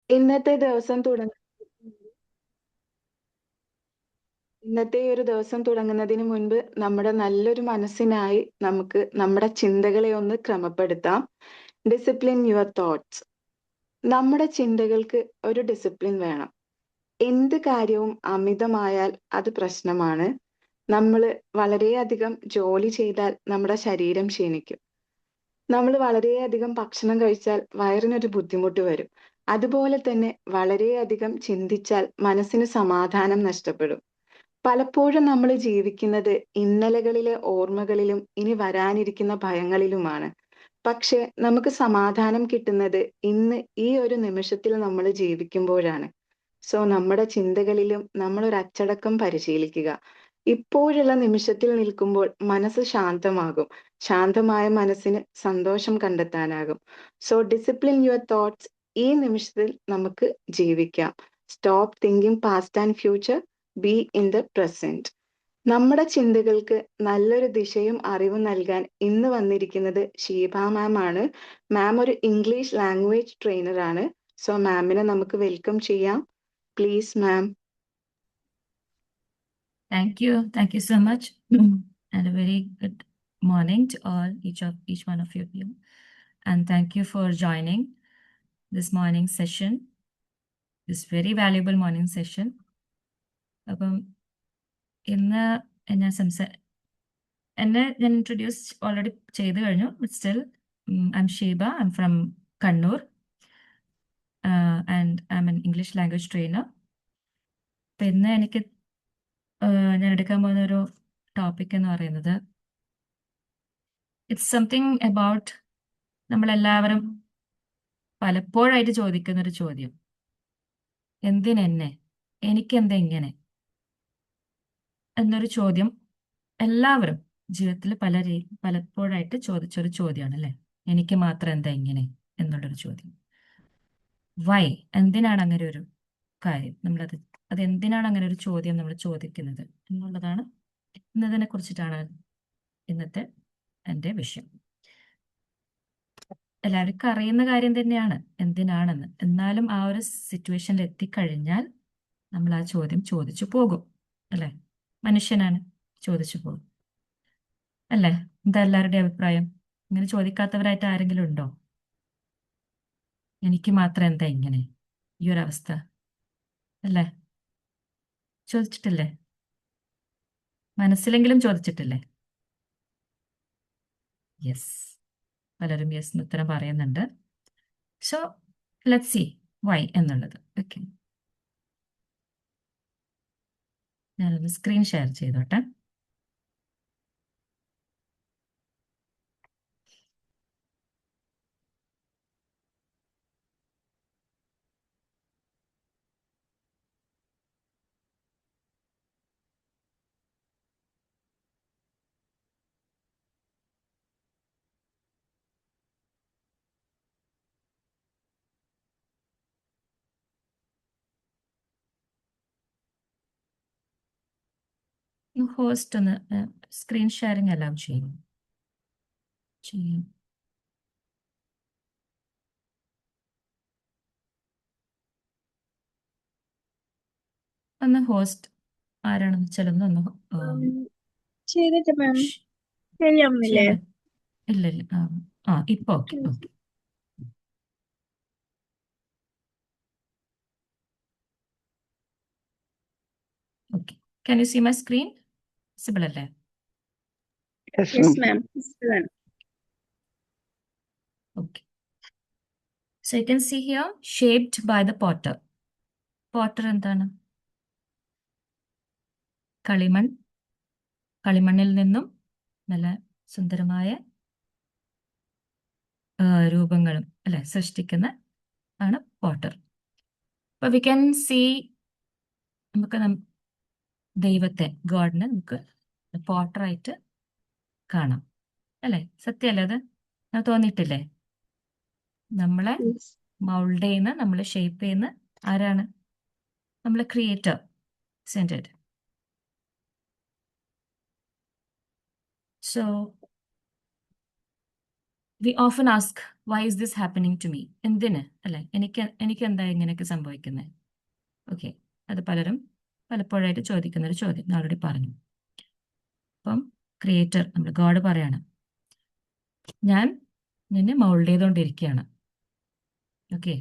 ഇന്നത്തെ ദിവസം തുടങ്ങ ഇന്നത്തെ ഒരു ദിവസം തുടങ്ങുന്നതിന് മുൻപ് നമ്മുടെ നല്ലൊരു മനസ്സിനായി നമുക്ക് നമ്മുടെ ചിന്തകളെ ഒന്ന് ക്രമപ്പെടുത്താം. Discipline your thoughts. നമ്മുടെ ചിന്തകൾക്ക് ഒരു ഡിസിപ്ലിൻ വേണം. എന്ത് കാര്യവും അമിതമായാൽ അത് പ്രശ്നമാണ്. നമ്മൾ വളരെയധികം ജോലി ചെയ്താൽ നമ്മുടെ ശരീരം ക്ഷീണിക്കും. നമ്മൾ വളരെയധികം ഭക്ഷണം കഴിച്ചാൽ വയറിനൊരു ബുദ്ധിമുട്ട് വരും. അതുപോലെ തന്നെ വളരെയധികം ചിന്തിച്ചാൽ മനസ്സിന് സമാധാനം നഷ്ടപ്പെടും. പലപ്പോഴും നമ്മൾ ജീവിക്കുന്നത് ഇന്നലകളിലെ ഓർമ്മകളിലും ഇനി വരാനിരിക്കുന്ന ഭയങ്ങളിലുമാണ്. പക്ഷെ നമുക്ക് സമാധാനം കിട്ടുന്നത് ഇന്ന് ഈ ഒരു നിമിഷത്തിൽ നമ്മൾ ജീവിക്കുമ്പോഴാണ്. സോ നമ്മുടെ ചിന്തകളിലും നമ്മൾ ഒരു അച്ചടക്കം പരിശീലിക്കുക. ഇപ്പോഴുള്ള നിമിഷത്തിൽ നിൽക്കുമ്പോൾ മനസ്സ് ശാന്തമാകും. ശാന്തമായ മനസ്സിന് സന്തോഷം കണ്ടെത്താനാകും. So discipline your thoughts. ഈ നിമിഷത്തിൽ നമുക്ക് ജീവിക്കാം. Stop thinking past and future. Be in the present. നമ്മുടെ ചിന്തകൾക്ക് നല്ലൊരു ദിശയും അറിവും നൽകാൻ ഇന്ന് വന്നിരിക്കുന്നത് ഷീബ മാം ആണ്. മാം ഒരു ഇംഗ്ലീഷ് ലാംഗ്വേജ് ട്രെയിനർ ആണ്. സോ മാമിനെ നമുക്ക് വെൽക്കം ചെയ്യാം. Please ma'am. Thank you so much, and a very good morning to all, each one of you, and thank you for joining this morning session, this very valuable morning session. അപ്പം ഇന്ന് ഞാൻ introduce already ചെയ്തു കഴിഞ്ഞു. But still I M Sheeba. I am from Kannur and I M N English language trainer. അപ്പം ഇന്ന് എനിക്ക് ഞാൻ എടുക്കാൻ പോകുന്ന ഒരു ടോപ്പിക് എന്ന് പറയുന്നത് ഇറ്റ്സ് സംതിങ് അബൌട്ട് നമ്മളെല്ലാവരും പലപ്പോഴായിട്ട് ചോദിക്കുന്നൊരു ചോദ്യം. എന്തിനെന്നെ? എനിക്കെന്താ ഇങ്ങനെ എന്നൊരു ചോദ്യം എല്ലാവരും ജീവിതത്തിൽ പലപ്പോഴായിട്ട് ചോദിച്ചൊരു ചോദ്യമാണ് അല്ലേ? എനിക്ക് മാത്രം എന്താ ഇങ്ങനെ എന്നുള്ളൊരു ചോദ്യം. വൈ? എന്തിനാണ് അങ്ങനെ ഒരു കാര്യം അത് എന്തിനാണ് അങ്ങനെ ഒരു ചോദ്യം നമ്മൾ ചോദിക്കുന്നത് എന്നുള്ളതാണ്. എന്നതിനെ കുറിച്ചിട്ടാണ് ഇന്നത്തെ എൻ്റെ വിഷയം. എല്ലാവർക്കും അറിയുന്ന കാര്യം തന്നെയാണ് എന്തിനാണെന്ന്. എന്നാലും ആ ഒരു സിറ്റുവേഷനിൽ എത്തിക്കഴിഞ്ഞാൽ നമ്മൾ ആ ചോദ്യം ചോദിച്ചു പോകും അല്ലേ? മനുഷ്യനാണ്, ചോദിച്ചു പോകും അല്ലേ? എന്താ എല്ലാവരുടെയും അഭിപ്രായം? ഇങ്ങനെ ചോദിക്കാത്തവരായിട്ട് ആരെങ്കിലും ഉണ്ടോ? എനിക്ക് മാത്രം എന്താ ഇങ്ങനെ ഈ ഒരു അവസ്ഥ അല്ലേ? ചോദിച്ചിട്ടില്ലേ? മനസ്സിലെങ്കിലും ചോദിച്ചിട്ടില്ലേ? യെസ്, പലരും യെസ് എന്ന് ഉത്തരം പറയുന്നുണ്ട്. സോ ലെറ്റ്സ് സീ വൈ എന്നുള്ളത്. ഓക്കെ, ഞാനൊന്ന് സ്ക്രീൻ ഷെയർ ചെയ്തോട്ടെ. ഹോസ്റ്റ് ഒന്ന് സ്ക്രീൻ ഷെയറിംഗ് അലൗ ചെയ്യും. ഒന്ന് ഹോസ്റ്റ് ആരാണെന്ന് വെച്ചാലൊന്ന് ചെയ്തിട്ട് മാം ശരിയാവുന്നില്ലേ? ഇല്ല ഇപ്പൊ okay. Okay, can you see my screen? Visible അല്ലേ? Yes ma'am. Okay. So you can see here, shaped by the potter. Potter എന്താണ്? കളിമണ്ണിൽ നിന്നും നല്ല സുന്ദരമായ രൂപങ്ങളും അല്ലെ സൃഷ്ടിക്കുന്ന ആണ് പോട്ടർ. അപ്പൊ വി ക്യാൻ സീ, നമുക്ക് ദൈവത്തെ, ഗോഡിനെ നമുക്ക് പോട്ടറായിട്ട് കാണാം അല്ലെ? സത്യമല്ലേ അത്? തോന്നിയിട്ടില്ലേ? നമ്മളെ മൗൾഡ് ചെയ്യുന്ന, നമ്മളെ ഷേപ്പ് ചെയ്യുന്ന ആരാണ്? നമ്മളെ ക്രിയേറ്റർ. സെൻറ്റഡ്. So we often ask why is this happening to me, എന്തിന് അല്ലെ, എനിക്ക് എന്താ ഇങ്ങനെയൊക്കെ സംഭവിക്കുന്നത്. ഓക്കെ, അത് പലപ്പോഴായിട്ട് ചോദിക്കുന്ന ഒരു ചോദ്യം ആൾറെഡി പറഞ്ഞു. അപ്പം ക്രിയേറ്റർ, നമ്മൾ ഗോഡ് പറയാണ്, ഞാൻ നിന്നെ മൗൾഡ് ചെയ്തുകൊണ്ടിരിക്കുകയാണ്. ഓക്കെ,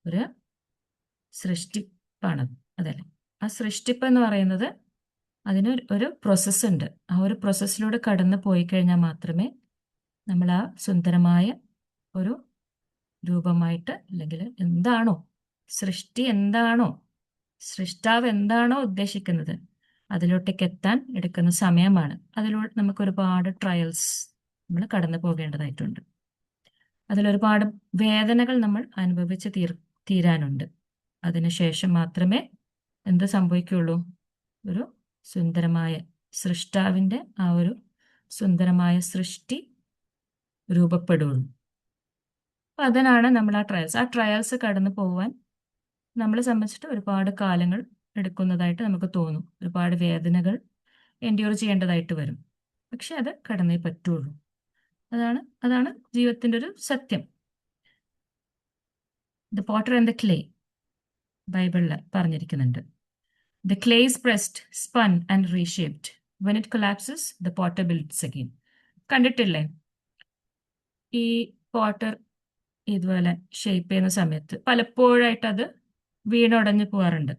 ഒരു സൃഷ്ടിപ്പാണ് അതല്ലേ. ആ സൃഷ്ടിപ്പ് എന്ന് പറയുന്നത് അതിന് ഒരു പ്രോസസ്സ് ഉണ്ട്. ആ ഒരു പ്രോസസ്സിലൂടെ കടന്നു പോയി കഴിഞ്ഞാൽ മാത്രമേ നമ്മൾ ആ സുന്ദരമായ ഒരു രൂപമായിട്ട്, അല്ലെങ്കിൽ എന്താണോ സൃഷ്ടി, എന്താണോ സൃഷ്ടാവ് എന്താണോ ഉദ്ദേശിക്കുന്നത് അതിലോട്ടേക്ക് എത്താൻ എടുക്കുന്ന സമയമാണ്. അതിലൂടെ നമുക്ക് ഒരുപാട് ട്രയൽസ് നമ്മൾ കടന്നു പോകേണ്ടതായിട്ടുണ്ട്. അതിലൊരുപാട് വേദനകൾ നമ്മൾ അനുഭവിച്ച് തീരാനുണ്ട്. അതിനുശേഷം മാത്രമേ എന്ത് സംഭവിക്കുള്ളൂ, ഒരു സുന്ദരമായ സൃഷ്ടാവിൻ്റെ ആ ഒരു സുന്ദരമായ സൃഷ്ടി രൂപപ്പെടുള്ളൂ. അപ്പം അതിനാണ് നമ്മൾ ആ ട്രയൽസ് കടന്നു പോവാൻ നമ്മളെ സംബന്ധിച്ചിട്ട് ഒരുപാട് കാലങ്ങൾ എടുക്കുന്നതായിട്ട് നമുക്ക് തോന്നും. ഒരുപാട് വേദനകൾ എൻഡ്യൂർ ചെയ്യേണ്ടതായിട്ട് വരും. പക്ഷെ അത് കടന്നേ പറ്റുള്ളൂ. അതാണ് ജീവിതത്തിൻ്റെ ഒരു സത്യം. The potter and the clay ബൈബിളിൽ പറഞ്ഞിരിക്കുന്നുണ്ട്. The clay is pressed, spun and reshaped. When it collapses the potter builds again. കണ്ടിട്ടില്ലേ ഈ പോട്ടർ ഇതുപോലെ ഷേപ്പ് ചെയ്യുന്ന സമയത്ത് പലപ്പോഴായിട്ട് അത് വീണുടഞ്ഞു പോകാറുണ്ട്.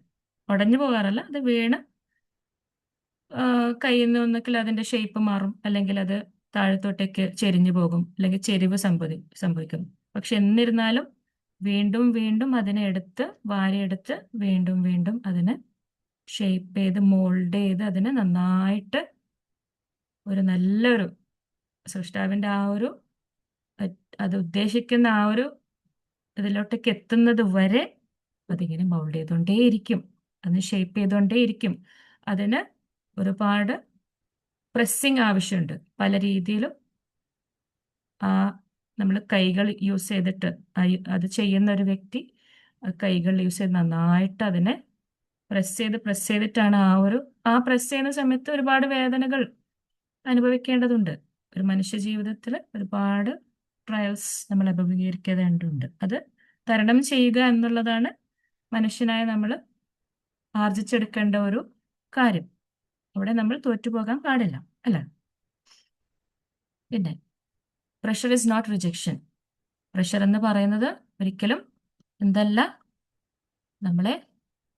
ഉടഞ്ഞു പോകാറല്ല, അത് വീണ് കയ്യിൽ നിന്ന് ഒന്നെങ്കിൽ അതിൻ്റെ ഷേപ്പ് മാറും, അല്ലെങ്കിൽ അത് താഴത്തോട്ടേക്ക് ചെരിഞ്ഞു പോകും, അല്ലെങ്കിൽ ചെരിവ് സംഭവിക്കും. പക്ഷെ എന്നിരുന്നാലും വീണ്ടും വീണ്ടും അതിനെ വാരിയെടുത്ത് വീണ്ടും വീണ്ടും അതിനെ ഷേപ്പ് ചെയ്ത് മോൾഡ് ചെയ്ത് അതിനെ നന്നായിട്ട് ഒരു നല്ലൊരു സൃഷ്ടാവിൻ്റെ അത് ഉദ്ദേശിക്കുന്ന ആ ഒരു ഇതിലോട്ടേക്ക് എത്തുന്നത് വരെ അതിങ്ങനെ മൗൾഡ് ചെയ്തുകൊണ്ടേയിരിക്കും, അതിന് ഷേപ്പ് ചെയ്തുകൊണ്ടേയിരിക്കും. അതിന് ഒരുപാട് പ്രസ്സിങ് ആവശ്യമുണ്ട്. പല രീതിയിലും നമ്മൾ കൈകൾ യൂസ് ചെയ്തിട്ട് അത് ചെയ്യുന്ന ഒരു വ്യക്തി കൈകൾ യൂസ് ചെയ്ത് നന്നായിട്ട് അതിനെ പ്രസ് ചെയ്തിട്ടാണ് പ്രസ് ചെയ്യുന്ന സമയത്ത് ഒരുപാട് വേദനകൾ അനുഭവിക്കേണ്ടതുണ്ട്. ഒരു മനുഷ്യ ജീവിതത്തിൽ ഒരുപാട് ട്രയൽസ് നമ്മൾ അഭിമുഖീകരിക്കേണ്ടതുണ്ട്. അത് തരണം ചെയ്യുക എന്നുള്ളതാണ് മനുഷ്യനായ നമ്മൾ ആർജിച്ചെടുക്കേണ്ട ഒരു കാര്യം. അവിടെ നമ്മൾ തോറ്റുപോകാൻ പാടില്ല, അല്ലേ? പിന്നെ pressure is not rejection. Pressure എന്ന് പറയുന്നത് ഒരിക്കലും എന്തല്ല, നമ്മളെ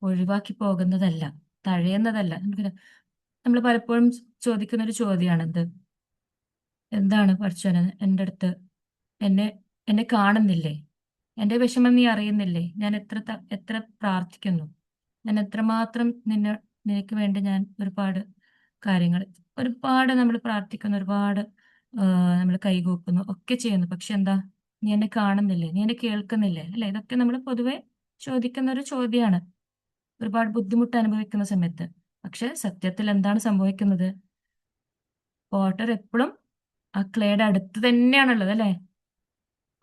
ഒഴിവാക്കി പോകുന്നതല്ല, തഴയുന്നതല്ല. നമ്മൾ പലപ്പോഴും ചോദിക്കുന്ന ഒരു ചോദ്യമാണ് എന്താണ് പഠിച്ചോനെ എൻ്റെ അടുത്ത് എന്നെ കാണുന്നില്ലേ, എൻ്റെ വിഷമം നീ അറിയുന്നില്ലേ, ഞാൻ എത്ര പ്രാർത്ഥിക്കുന്നു, ഞാൻ എത്രമാത്രം നിനക്ക് വേണ്ടി ഞാൻ ഒരുപാട് നമ്മൾ പ്രാർത്ഥിക്കുന്നു, ഒരുപാട് നമ്മൾ കൈകൂപ്പുന്നു, ഒക്കെ ചെയ്യുന്നു. പക്ഷെ എന്താ, നീ എന്നെ കാണുന്നില്ലേ, നീ എന്നെ കേൾക്കുന്നില്ലേ, അല്ലെ? ഇതൊക്കെ നമ്മൾ പൊതുവെ ചോദിക്കുന്ന ഒരു ചോദ്യമാണ് ഒരുപാട് ബുദ്ധിമുട്ട് അനുഭവിക്കുന്ന സമയത്ത്. പക്ഷെ സത്യത്തിൽ എന്താണ് സംഭവിക്കുന്നത്? പോട്ടർ എപ്പോഴും ആ ക്ലേയുടെ അടുത്ത് തന്നെയാണുള്ളത്, അല്ലെ?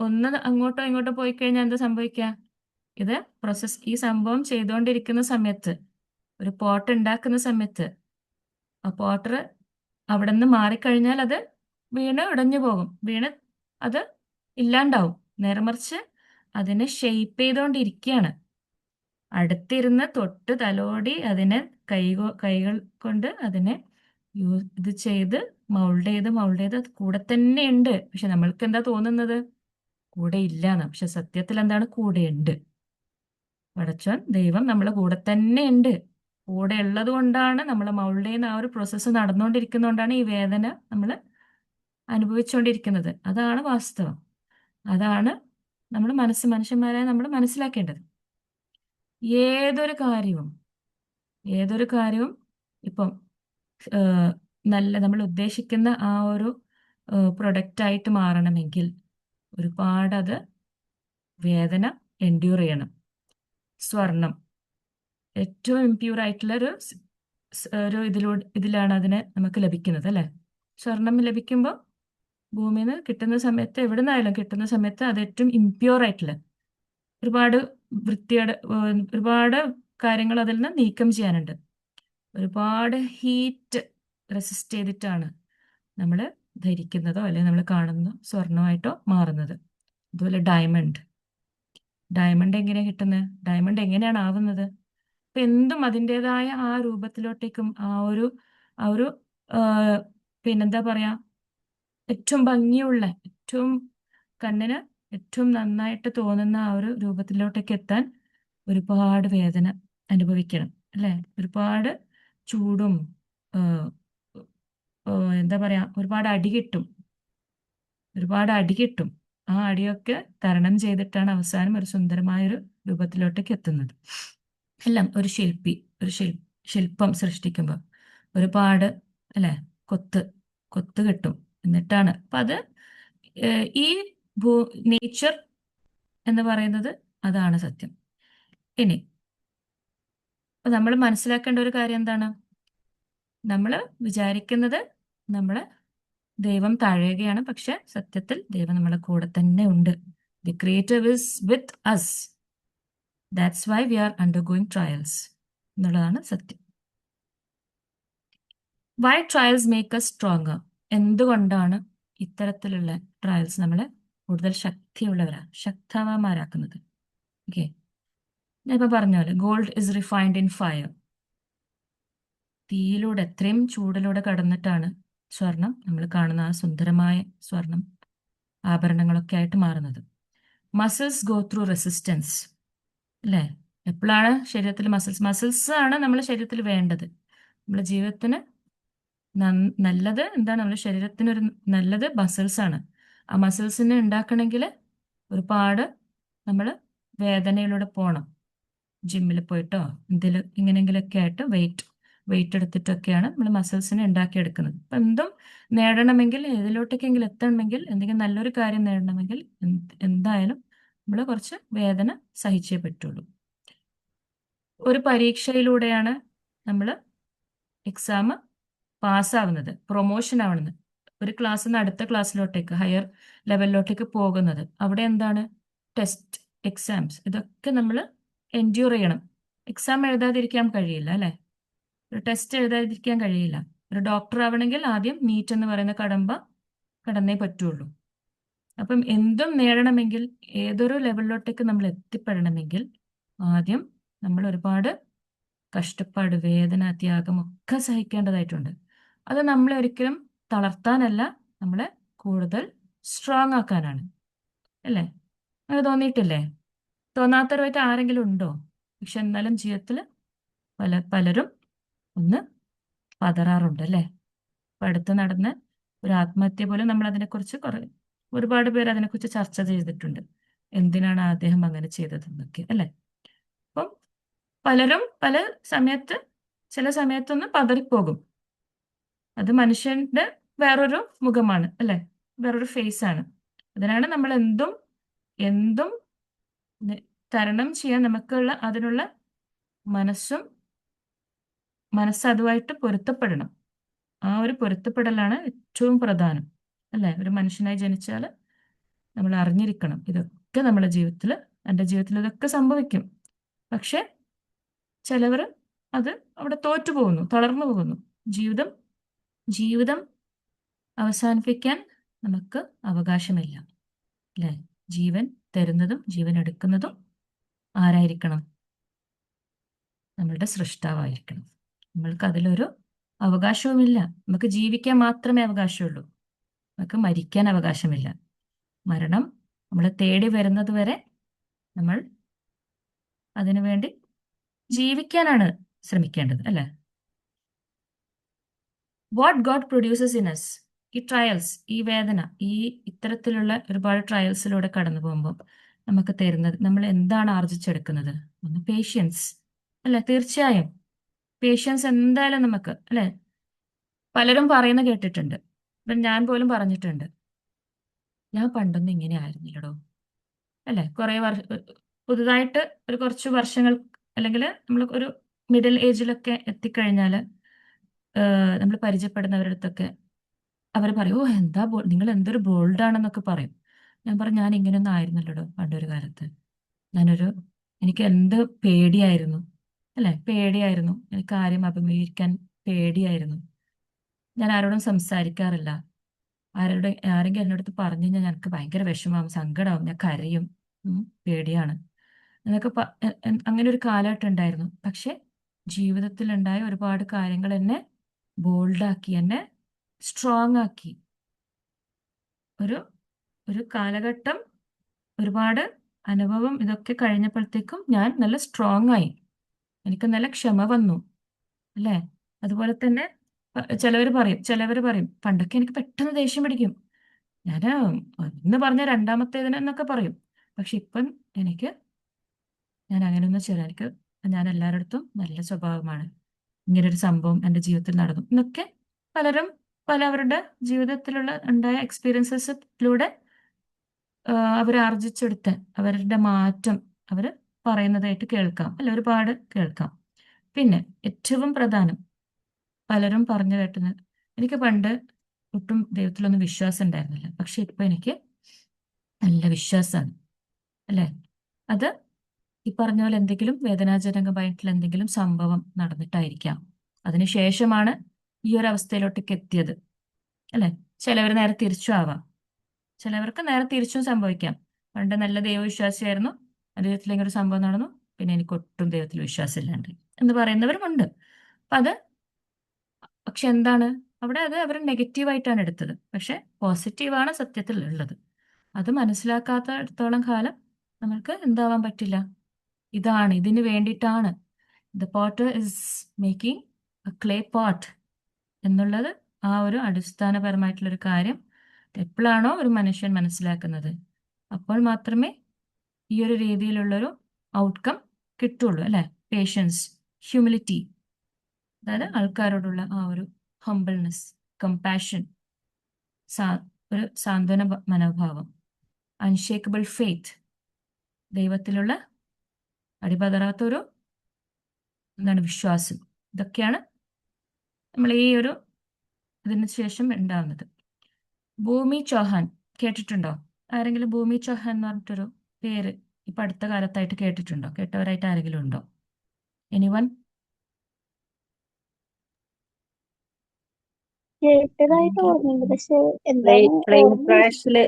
ഒന്ന് അങ്ങോട്ടോ ഇങ്ങോട്ടോ പോയി കഴിഞ്ഞാൽ എന്താ സംഭവിക്കുക? ഈ സംഭവം ചെയ്തുകൊണ്ടിരിക്കുന്ന സമയത്ത്, ഒരു പോട്ട് ഉണ്ടാക്കുന്ന സമയത്ത് ആ പോട്ടർ അവിടെ നിന്ന് മാറിക്കഴിഞ്ഞാൽ അത് വീണ് ഉടഞ്ഞു പോകും, അത് ഇല്ലാണ്ടാവും. നേരെമറിച്ച് അതിനെ ഷെയ്പ്പ് ചെയ്തുകൊണ്ടിരിക്കുകയാണ്. അടുത്തിരുന്ന് തൊട്ട് തലോടി അതിനെ കൈകൾ കൊണ്ട് അതിനെ ഇത് ചെയ്ത് മൗൾഡ് ചെയ്ത് അത് കൂടെ തന്നെ ഉണ്ട്. പക്ഷെ നമ്മൾക്ക് എന്താ തോന്നുന്നത്? കൂടെ ഇല്ലാന്ന്. പക്ഷെ സത്യത്തിൽ എന്താണ്? കൂടെ ഉണ്ട്. പടച്ചോൻ ദൈവം നമ്മളെ കൂടെ തന്നെ ഉണ്ട്. കൂടെ ഉള്ളത് കൊണ്ടാണ് നമ്മൾ മൗൾഡ് ചെയ്യുന്ന ആ ഒരു പ്രോസസ്സ് നടന്നുകൊണ്ടിരിക്കുന്നതുകൊണ്ടാണ് ഈ വേദന നമ്മൾ അനുഭവിച്ചുകൊണ്ടിരിക്കുന്നത്. അതാണ് വാസ്തവം. അതാണ് നമ്മൾ മനുഷ്യന്മാരായ നമ്മൾ മനസ്സിലാക്കേണ്ടത്. ഏതൊരു കാര്യവും ഇപ്പം നമ്മൾ ഉദ്ദേശിക്കുന്ന ആ ഒരു പ്രൊഡക്റ്റായിട്ട് മാറണമെങ്കിൽ ഒരുപാട് അത് വേദന എൻഡ്യൂർ ചെയ്യണം. സ്വർണം ഏറ്റവും ഇംപ്യൂർ ആയിട്ടുള്ള ഇതിലാണ് അതിനെ നമുക്ക് ലഭിക്കുന്നത്, അല്ലെ? സ്വർണം ലഭിക്കുമ്പോൾ ഭൂമിയിൽ നിന്ന് കിട്ടുന്ന സമയത്ത്, എവിടെ നിന്നായാലും കിട്ടുന്ന സമയത്ത് അത് ഏറ്റവും ഇംപ്യൂർ ആയിട്ടുള്ള ഒരുപാട് കാര്യങ്ങൾ അതിൽ നിന്ന് നീക്കം ചെയ്യാനുണ്ട്. ഒരുപാട് ഹീറ്റ് റെസിസ്റ്റ് ചെയ്തിട്ടാണ് നമ്മൾ ധരിക്കുന്നതോ അല്ലെങ്കിൽ നമ്മൾ കാണുന്ന സ്വർണമായിട്ടോ മാറുന്നത്. അതുപോലെ ഡയമണ്ട് എങ്ങനെയാണ് കിട്ടുന്നത്? ഡയമണ്ട് എങ്ങനെയാണ് ആവുന്നത്? അപ്പൊ എന്തും അതിൻ്റെതായ ആ രൂപത്തിലോട്ടേക്കും ആ ഒരു ആ, പിന്നെന്താ പറയാ, ഏറ്റവും ഭംഗിയുള്ള, ഏറ്റവും കണ്ണിന് ഏറ്റവും നന്നായിട്ട് തോന്നുന്ന ആ ഒരു രൂപത്തിലോട്ടേക്ക് എത്താൻ ഒരുപാട് വേദന അനുഭവിക്കണം, അല്ലേ? ഒരുപാട് ചൂടും ആ, ആ, എന്താ പറയാ, ഒരുപാട് അടി കിട്ടും. ആ അടിയൊക്കെ തരണം ചെയ്തിട്ടാണ് അവസാനം ഒരു സുന്ദരമായൊരു രൂപത്തിലോട്ടേക്ക് എത്തുന്നത്. എല്ലാം ഒരു ശില്പി ഒരു ശില്പം സൃഷ്ടിക്കുമ്പോൾ ഒരുപാട്, അല്ലെ, കൊത്ത് കൊത്ത് കിട്ടും. എന്നിട്ടാണ് അപ്പൊ അത് ഈ ഭൂ നേച്ചർ എന്ന് പറയുന്നത് അതാണ് സത്യം. ഇനി നമ്മൾ മനസ്സിലാക്കേണ്ട ഒരു കാര്യം എന്താണ്? നമ്മൾ വിചാരിക്കുന്നത് നമ്മള് ദൈവം താഴെയാണ്, പക്ഷെ സത്യത്തിൽ ദൈവം നമ്മളെ കൂടെ തന്നെ ഉണ്ട്. The creator is with us. That's why we are undergoing trials എന്നുള്ളതാണ് സത്യം. Why trials make us stronger? എന്തുകൊണ്ടാണ് ഇത്തരത്തിലുള്ള ട്രയൽസ് നമ്മളെ കൂടുതൽ ശക്തമാരാക്കുന്നത്? ഓക്കെ, ഞാൻ ഇപ്പൊ പറഞ്ഞ പോലെ gold is refined in fire. തീയിലൂടെ, എത്രയും ചൂടിലൂടെ കടന്നിട്ടാണ് സ്വർണം, നമ്മൾ കാണുന്ന ആ സുന്ദരമായ സ്വർണം ആഭരണങ്ങളൊക്കെ ആയിട്ട് മാറുന്നത്. മസിൽസ് ഗോ ത്രൂ റെസിസ്റ്റൻസ്, അല്ലേ? എപ്പോഴാണ് ശരീരത്തിൽ മസിൽസ് ആണ് നമ്മുടെ ശരീരത്തിൽ വേണ്ടത്? നമ്മുടെ ജീവിതത്തിന് നല്ലത് എന്താണ്? നമ്മുടെ ശരീരത്തിനൊരു നല്ലത് മസിൽസ് ആണ്. ആ മസിൽസിനെ ഉണ്ടാക്കണമെങ്കിൽ ഒരുപാട് നമ്മൾ വേദനയിലൂടെ പോകണം. ജിമ്മിൽ പോയിട്ടോ എന്തെങ്കിലും ഇങ്ങനെയെങ്കിലൊക്കെ ആയിട്ട് വെയിറ്റ് എടുത്തിട്ടൊക്കെയാണ് നമ്മൾ മസിൽസിനെ ഉണ്ടാക്കിയെടുക്കുന്നത്. അപ്പം എന്തും നേടണമെങ്കിൽ, ഏതിലോട്ടേക്കെങ്കിലും എത്തണമെങ്കിൽ, എന്തെങ്കിലും നല്ലൊരു കാര്യം നേടണമെങ്കിൽ എന്തായാലും നമ്മൾ കുറച്ച് വേദന സഹിച്ചേ പറ്റുള്ളൂ. ഒരു പരീക്ഷയിലൂടെയാണ് നമ്മൾ എക്സാം പാസ്സാവുന്നത്, പ്രൊമോഷൻ ആവുന്നത്, ഒരു ക്ലാസ്സിൽ നിന്ന് അടുത്ത ക്ലാസ്സിലോട്ടേക്ക്, ഹയർ ലെവലിലോട്ടേക്ക് പോകുന്നത്. അവിടെ എന്താണ്? ടെസ്റ്റ്, എക്സാംസ്, ഇതൊക്കെ നമ്മൾ എൻഡ്യൂർ ചെയ്യണം. എക്സാം എഴുതാതിരിക്കാൻ കഴിയില്ല, അല്ലേ? ഒരു ടെസ്റ്റ് എഴുതാതിരിക്കാൻ കഴിയില്ല. ഒരു ഡോക്ടർ ആവണമെങ്കിൽ ആദ്യം നീറ്റ് എന്ന് പറയുന്ന കടന്നേ പറ്റുള്ളൂ. അപ്പം എന്തും നേടണമെങ്കിൽ, ഏതൊരു ലെവലിലോട്ടേക്ക് നമ്മൾ എത്തിപ്പെടണമെങ്കിൽ ആദ്യം നമ്മൾ ഒരുപാട് കഷ്ടപ്പാട്, വേദന, ത്യാഗം ഒക്കെ സഹിക്കേണ്ടതായിട്ടുണ്ട്. അത് നമ്മളെ ഒരിക്കലും തളർത്താനല്ല, നമ്മളെ കൂടുതൽ സ്ട്രോങ് ആക്കാനാണ്, അല്ലേ? അങ്ങനെ തോന്നിയിട്ടില്ലേ? തോന്നാത്തവരായിട്ട് ആരെങ്കിലും ഉണ്ടോ? പക്ഷെ എന്നാലും ജീവിതത്തിൽ പലരും ഒന്ന് പതറാറുണ്ട്, അല്ലേ? ഇപ്പൊ അടുത്ത് നടന്ന ഒരു ആത്മഹത്യ പോലും നമ്മൾ അതിനെക്കുറിച്ച് ഒരുപാട് പേര് അതിനെക്കുറിച്ച് ചർച്ച ചെയ്തിട്ടുണ്ട്. എന്തിനാണ് അദ്ദേഹം അങ്ങനെ ചെയ്തതെന്നൊക്കെ, അല്ലേ? അപ്പം പലരും പല സമയത്ത്, ചില സമയത്തൊന്ന് പതറിപ്പോകും. അത് മനുഷ്യന്റെ വേറൊരു മുഖമാണ്, അല്ലെ? വേറൊരു ഫേസ് ആണ്. അതിനാണ് നമ്മൾ എന്തും തരണം ചെയ്യാൻ നമുക്കുള്ള അതിനുള്ള മനസ്സ് അതുമായിട്ട് പൊരുത്തപ്പെടണം. ആ ഒരു പൊരുത്തപ്പെടലാണ് ഏറ്റവും പ്രധാനം, അല്ലെ? ഒരു മനുഷ്യനായി ജനിച്ചാൽ നമ്മൾ അറിഞ്ഞിരിക്കണം ഇതൊക്കെ നമ്മുടെ ജീവിതത്തിൽ, എൻ്റെ ജീവിതത്തിൽ ഇതൊക്കെ സംഭവിക്കും. പക്ഷെ ചിലവർ അത് അവിടെ തോറ്റു പോകുന്നു, തളർന്നു പോകുന്നു. ജീവിതം അവസാനിപ്പിക്കാൻ നമുക്ക് അവകാശമില്ല, അല്ലേ? ജീവൻ തരുന്നതും ജീവൻ എടുക്കുന്നതും ആരായിരിക്കണം? നമ്മളുടെ സൃഷ്ടാവായിരിക്കണം. നമ്മൾക്ക് അതിലൊരു അവകാശവുമില്ല. നമുക്ക് ജീവിക്കാൻ മാത്രമേ അവകാശമുള്ളൂ. നമുക്ക് മരിക്കാൻ അവകാശമില്ല. മരണം നമ്മളെ തേടി വരുന്നത് വരെ നമ്മൾ അതിനുവേണ്ടി ജീവിക്കാനാണ് ശ്രമിക്കേണ്ടത്, അല്ലേ? What God produces in us. ഈ ട്രയൽസ്, ഈ വേദന, ഇത്തരത്തിലുള്ള ഒരുപാട് ട്രയൽസിലൂടെ കടന്നു പോകുമ്പോൾ നമുക്ക് തരുന്നത്, നമ്മൾ എന്താണ് ആർജിച്ചെടുക്കുന്നത്? ഒന്ന് പേഷ്യൻസ്, അല്ലെ? തീർച്ചയായും പേഷ്യൻസ് എന്തായാലും നമുക്ക്, അല്ലെ? പലരും പറയുന്ന കേട്ടിട്ടുണ്ട്, ഇപ്പം ഞാൻ പോലും പറഞ്ഞിട്ടുണ്ട്, ഞാൻ പണ്ടൊന്നും ഇങ്ങനെ ആയിരുന്നില്ലടോ, അല്ലെ? പുതുതായിട്ട് ഒരു കുറച്ച് വർഷങ്ങൾ, അല്ലെങ്കിൽ നമ്മൾ ഒരു മിഡിൽ ഏജിലൊക്കെ എത്തിക്കഴിഞ്ഞാൽ നമ്മൾ പരിചയപ്പെടുന്നവരുടെ അടുത്തൊക്കെ അവർ പറയും, ഓ എന്താ നിങ്ങൾ എന്തൊരു ബോൾഡാണെന്നൊക്കെ പറയും. ഞാൻ പറഞ്ഞു, ഞാൻ ഇങ്ങനെയൊന്നും ആയിരുന്നല്ലോ പണ്ടൊരു കാലത്ത്. എനിക്ക് എന്ത് പേടിയായിരുന്നു, അല്ലെ? പേടിയായിരുന്നു. എനിക്ക് ആരെയും അഭിമുഖീകരിക്കാൻ പേടിയായിരുന്നു. ഞാൻ ആരോടും സംസാരിക്കാറില്ല. ആരെങ്കിലും എൻ്റെ അടുത്ത് പറഞ്ഞു കഴിഞ്ഞാൽ എനിക്ക് ഭയങ്കര വിഷമാവും, സങ്കടമാവും, ഞാൻ കരയും, പേടിയാണ് എന്നൊക്കെ അങ്ങനെ ഒരു കാലഘട്ടം ഉണ്ടായിരുന്നു. പക്ഷെ ജീവിതത്തിലുണ്ടായ ഒരുപാട് കാര്യങ്ങൾ എന്നെ ബോൾഡാക്കി, എന്നെ സ്ട്രോങ് ആക്കി. ഒരു ഒരു കാലഘട്ടം, ഒരുപാട് അനുഭവം ഇതൊക്കെ കഴിഞ്ഞപ്പോഴത്തേക്കും ഞാൻ നല്ല സ്ട്രോങ് ആയി. എനിക്ക് നല്ല ക്ഷമ വന്നു, അല്ലേ? അതുപോലെ തന്നെ ചിലവർ പറയും പണ്ടൊക്കെ എനിക്ക് പെട്ടെന്ന് ദേഷ്യം പിടിക്കും, ഞാൻ ഒന്ന് പറഞ്ഞ രണ്ടാമത്തേതിന് എന്നൊക്കെ പറയും. പക്ഷെ ഇപ്പം ഞാൻ അങ്ങനെയൊന്നും ചെയ്യാൻ, ഞാൻ എല്ലാവരുടെ അടുത്തും നല്ല സ്വഭാവമാണ്. ഇങ്ങനൊരു സംഭവം എൻ്റെ ജീവിതത്തിൽ നടന്നു എന്നൊക്കെ പലവരുടെ ജീവിതത്തിലുള്ള ഉണ്ടായ എക്സ്പീരിയൻസസിലൂടെ അവർ ആർജിച്ചെടുത്ത അവരുടെ മാറ്റം അവർ പറയുന്നതായിട്ട് കേൾക്കാം, അല്ല, ഒരുപാട് കേൾക്കാം. പിന്നെ ഏറ്റവും പ്രധാനം പലരും പറഞ്ഞു കേട്ടുന്നത്, എനിക്ക് പണ്ട് ഒട്ടും ദൈവത്തിലൊന്നും വിശ്വാസം ഉണ്ടായിരുന്നില്ല, പക്ഷെ ഇപ്പൊ എനിക്ക് നല്ല വിശ്വാസമാണ്, അല്ലേ? അത് ഈ പറഞ്ഞ പോലെ എന്തെങ്കിലും വേദനാജനകമായിട്ടുള്ള എന്തെങ്കിലും സംഭവം നടന്നിട്ടായിരിക്കാം. അതിനുശേഷമാണ് ഈ ഒരു അവസ്ഥയിലോട്ടേക്ക് എത്തിയത്, അല്ലേ? ചിലവർ നേരെ തിരിച്ചും ആവാം, ചിലവർക്ക് നേരെ തിരിച്ചും സംഭവിക്കാം. പണ്ട് നല്ല ദൈവവിശ്വാസിയായിരുന്നു, ജീവിതത്തിൽ ഇങ്ങനെ ഒരു സംഭവം നടന്നു, പിന്നെ എനിക്ക് ഒട്ടും ദൈവത്തിൽ വിശ്വാസമില്ലാണ്ട് എന്ന് പറയുന്നവരുമുണ്ട്. പക്ഷെ എന്താണ് അവിടെ, അത് അവർ നെഗറ്റീവായിട്ടാണ് എടുത്തത്. പക്ഷെ പോസിറ്റീവാണ് സത്യത്തിൽ ഉള്ളത്. അത് മനസ്സിലാക്കാത്തടത്തോളം കാലം നമുക്ക് എന്താവാൻ പറ്റില്ല. ഇതിന് വേണ്ടിയിട്ടാണ് the Potter is making A clay pot എന്നുള്ളത്. ആ ഒരു അടിസ്ഥാനപരമായിട്ടുള്ളൊരു കാര്യം എപ്പോഴാണോ ഒരു മനുഷ്യൻ മനസ്സിലാക്കുന്നത്, അപ്പോൾ മാത്രമേ ഈ ഒരു രീതിയിലുള്ളൊരു ഔട്ട്കം കിട്ടുള്ളൂ, അല്ലെ? പേഷ്യൻസ്, ഹ്യൂമിലിറ്റി, അതായത് ആൾക്കാരോടുള്ള ആ ഒരു ഹംബിൾനെസ്, കമ്പാഷൻ, ഒരു സാന്ത്വന മനോഭാവം, അൺഷേക്കബിൾ ഫെയ്ത്ത്, ദൈവത്തിലുള്ള അടിപതറാത്തൊരു വിശ്വാസം. ഇതൊക്കെയാണ് നമ്മൾ ഈ ഒരു ഇതിന് ശേഷം ഉണ്ടാവുന്നത്. ഭൂമി ചൗഹാൻ കേട്ടിട്ടുണ്ടോ? ആരെങ്കിലും ഭൂമി ചൗഹാൻ എന്ന് പറഞ്ഞിട്ടൊരു പേര് ഇപ്പൊ അടുത്ത കാലത്തായിട്ട് കേട്ടിട്ടുണ്ടോ? കേട്ടവരായിട്ട് ആരെങ്കിലും ഉണ്ടോ? എനിവൺ? കേട്ടതായിട്ട് ഓർമ്മയുണ്ട്, പക്ഷെ എന്താണ് പ്ലെയിൻ ഓർമ്മ ക്രാഷില്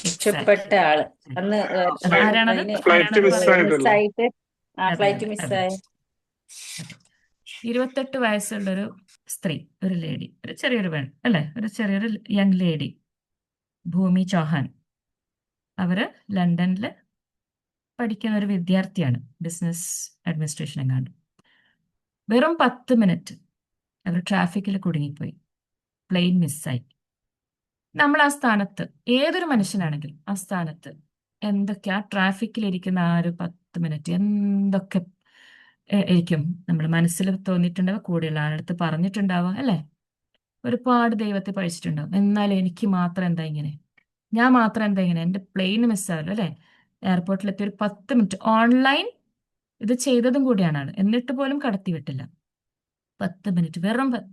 രക്ഷപ്പെട്ട ആള് അന്ന് ആരാണത്? ഫ്ലൈറ്റ് മിസ്സായതല്ലേ? മിസ്സായിട്ട് അതെ, ഫ്ലൈറ്റ് അതെ, മിസ്സായ 28 വയസ്സുള്ളൊരു സ്ത്രീ, ഒരു ലേഡി, ഒരു ചെറിയൊരു അല്ലെ, ഒരു ചെറിയൊരു യങ് ലേഡി, ഭൂമി ചൗഹാൻ. അവര് ലണ്ടനിൽ പഠിക്കുന്ന ഒരു വിദ്യാർത്ഥിയാണ്, ബിസിനസ് അഡ്മിനിസ്ട്രേഷൻ എങ്ങാണ്ട്. വെറും 10 മിനിറ്റ് അവർ ട്രാഫിക്കിൽ കുടുങ്ങിപ്പോയി, പ്ലെയിൻ മിസ്സായി. നമ്മൾ ആ സ്ഥാനത്ത്, ഏതൊരു മനുഷ്യനാണെങ്കിലും ആ സ്ഥാനത്ത് എന്തൊക്കെയാ ട്രാഫിക്കിലിരിക്കുന്ന ആ ഒരു 10 മിനിറ്റ് എന്തൊക്കെ ആയിരിക്കും നമ്മൾ മനസ്സിൽ തോന്നിയിട്ടുണ്ടാവുക, കൂടെയുള്ള ആളടുത്ത് പറഞ്ഞിട്ടുണ്ടാവുക, അല്ലേ? ഒരുപാട് ദൈവത്തെ പഴിച്ചിട്ടുണ്ടാവും. എന്നാലും എനിക്ക് മാത്രം എന്താ ഇങ്ങനെ, ഞാൻ മാത്രം എന്താ ഇങ്ങനെ, എൻ്റെ പ്ലെയിൻ മിസ്സാവല്ലോ, അല്ലേ? എയർപോർട്ടിലെത്തി ഒരു 10 മിനിറ്റ് ഓൺലൈൻ ഇത് ചെയ്തതും കൂടിയാണ് ആള്, എന്നിട്ട് പോലും കടത്തി വിട്ടില്ല. 10 മിനിറ്റ്,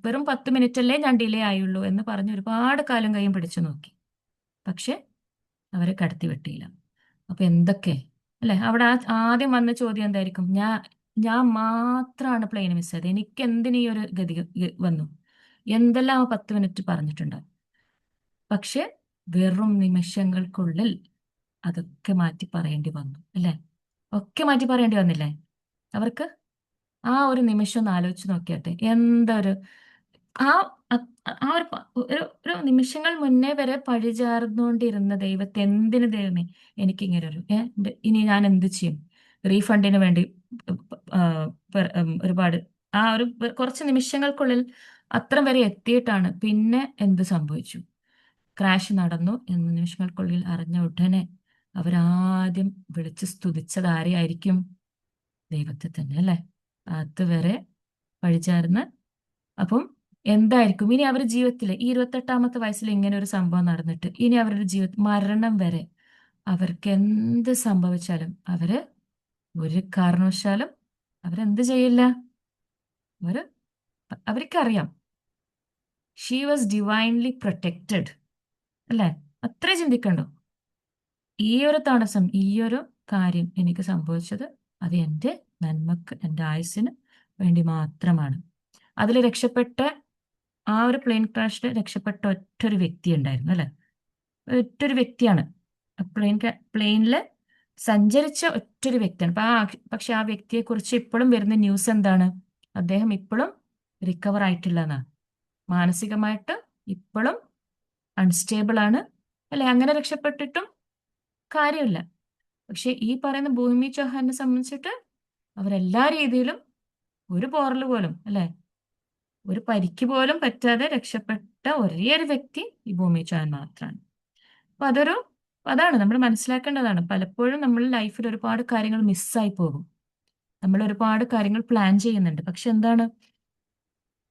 വെറും 10 മിനിറ്റ് അല്ലേ ഞാൻ ഡിലേ ആയുള്ളൂ എന്ന് പറഞ്ഞ് ഒരുപാട് കാലം കൈയും പിടിച്ചു നോക്കി, പക്ഷെ അവരെ കടത്തി വിട്ടില്ല. അപ്പൊ എന്തൊക്കെ, അല്ലെ? അവിടെ ആദ്യം വന്ന ചോദ്യം എന്തായിരിക്കും? ഞാൻ മാത്രമാണ് പ്ലെയിൻ മിസ്സായത്, എനിക്ക് എന്തിനീ ഒരു ഗതി വന്നു, എന്തെല്ലാം 10 മിനിറ്റ് പറഞ്ഞിട്ടുണ്ടാവും. പക്ഷെ വെറും നിമിഷങ്ങൾക്കുള്ളിൽ അതൊക്കെ മാറ്റി പറയേണ്ടി വന്നു, അല്ലേ? ഒക്കെ മാറ്റി പറയേണ്ടി വന്നില്ലേ അവർക്ക്? ആ ഒരു നിമിഷം ഒന്ന് ആലോചിച്ച് നോക്കിയാട്ടെ, എന്താ ഒരു ആ ആ ഒരു നിമിഷങ്ങൾ മുന്നേ വരെ പഴിചാർന്നുകൊണ്ടിരുന്ന ദൈവത്തെ, എന്തിനു ദൈവമേ എനിക്കിങ്ങനെ ഇനി ഞാൻ എന്ത് ചെയ്യും, റീഫണ്ടിന് വേണ്ടി ഒരുപാട് ആ ഒരു കുറച്ച് നിമിഷങ്ങൾക്കുള്ളിൽ അത്രം വരെ എത്തിയിട്ടാണ് പിന്നെ എന്ത് സംഭവിച്ചു, ക്രാഷ് നടന്നു എന്ന നിമിഷങ്ങൾക്കുള്ളിൽ അറിഞ്ഞ ഉടനെ അവരാദ്യം വിളിച്ച് സ്തുതിച്ചത് ആരെയായിരിക്കും? ദൈവത്തെ തന്നെ, അല്ലേ? അതുവരെ പഴിച്ചാർന്ന്. അപ്പം എന്തായിരിക്കും ഇനി അവരുടെ ജീവിതത്തിൽ ഈ 28-ാമത്തെ വയസ്സിൽ ഇങ്ങനെ ഒരു സംഭവം നടന്നിട്ട് ഇനി അവരുടെ ജീവിതത്തിൽ മരണം വരെ അവർക്ക് എന്ത് സംഭവിച്ചാലും അവര് ഒരു കാരണവശാലും അവരെന്ത് ചെയ്യില്ല? അവർക്കറിയാം ഷീ വാസ് ഡിവൈൻലി പ്രൊട്ടക്റ്റഡ്, അല്ലേ? അത്രേ ചിന്തിക്കണ്ടോ? ഈ ഒരു തടസ്സം, ഈ ഒരു കാര്യം എനിക്ക് സംഭവിച്ചത് അത് എൻ്റെ നന്മക്ക്, എൻ്റെ ആയുസ്സിന് വേണ്ടി മാത്രമാണ്. അതിൽ രക്ഷപ്പെട്ട ആ ഒരു പ്ലെയിൻ ക്രാഷിൽ രക്ഷപ്പെട്ട ഒറ്റൊരു വ്യക്തി ഉണ്ടായിരുന്നു അല്ലെ, ഒറ്റൊരു വ്യക്തിയാണ്. പ്ലെയിനിൽ സഞ്ചരിച്ച ഒറ്റൊരു വ്യക്തിയാണ്. പക്ഷെ ആ വ്യക്തിയെക്കുറിച്ച് ഇപ്പോഴും വരുന്ന ന്യൂസ് എന്താണ്? അദ്ദേഹം ഇപ്പോഴും റിക്കവർ ആയിട്ടില്ല എന്നാണ്. മാനസികമായിട്ട് ഇപ്പോഴും അൺസ്റ്റേബിൾ ആണ് അല്ലെ. അങ്ങനെ രക്ഷപ്പെട്ടിട്ടും കാര്യമില്ല. പക്ഷെ ഈ പറയുന്ന ഭൂമി ചൗഹാനെ സംബന്ധിച്ചിട്ട് അവരെല്ലാ രീതിയിലും ഒരു പോറൽ പോലും അല്ലെ, ഒരു പരിക്ക് പോലും പറ്റാതെ രക്ഷപ്പെട്ട ഒരേ ഒരു വ്യക്തി ഈ ഭൂമി ചൗഹാൻ മാത്രമാണ്. അപ്പൊ അതാണ് നമ്മൾ മനസ്സിലാക്കേണ്ടതാണ്. പലപ്പോഴും നമ്മൾ ലൈഫിൽ ഒരുപാട് കാര്യങ്ങൾ മിസ്സായി പോകും. നമ്മൾ ഒരുപാട് കാര്യങ്ങൾ പ്ലാൻ ചെയ്യുന്നുണ്ട്, പക്ഷെ എന്താണ്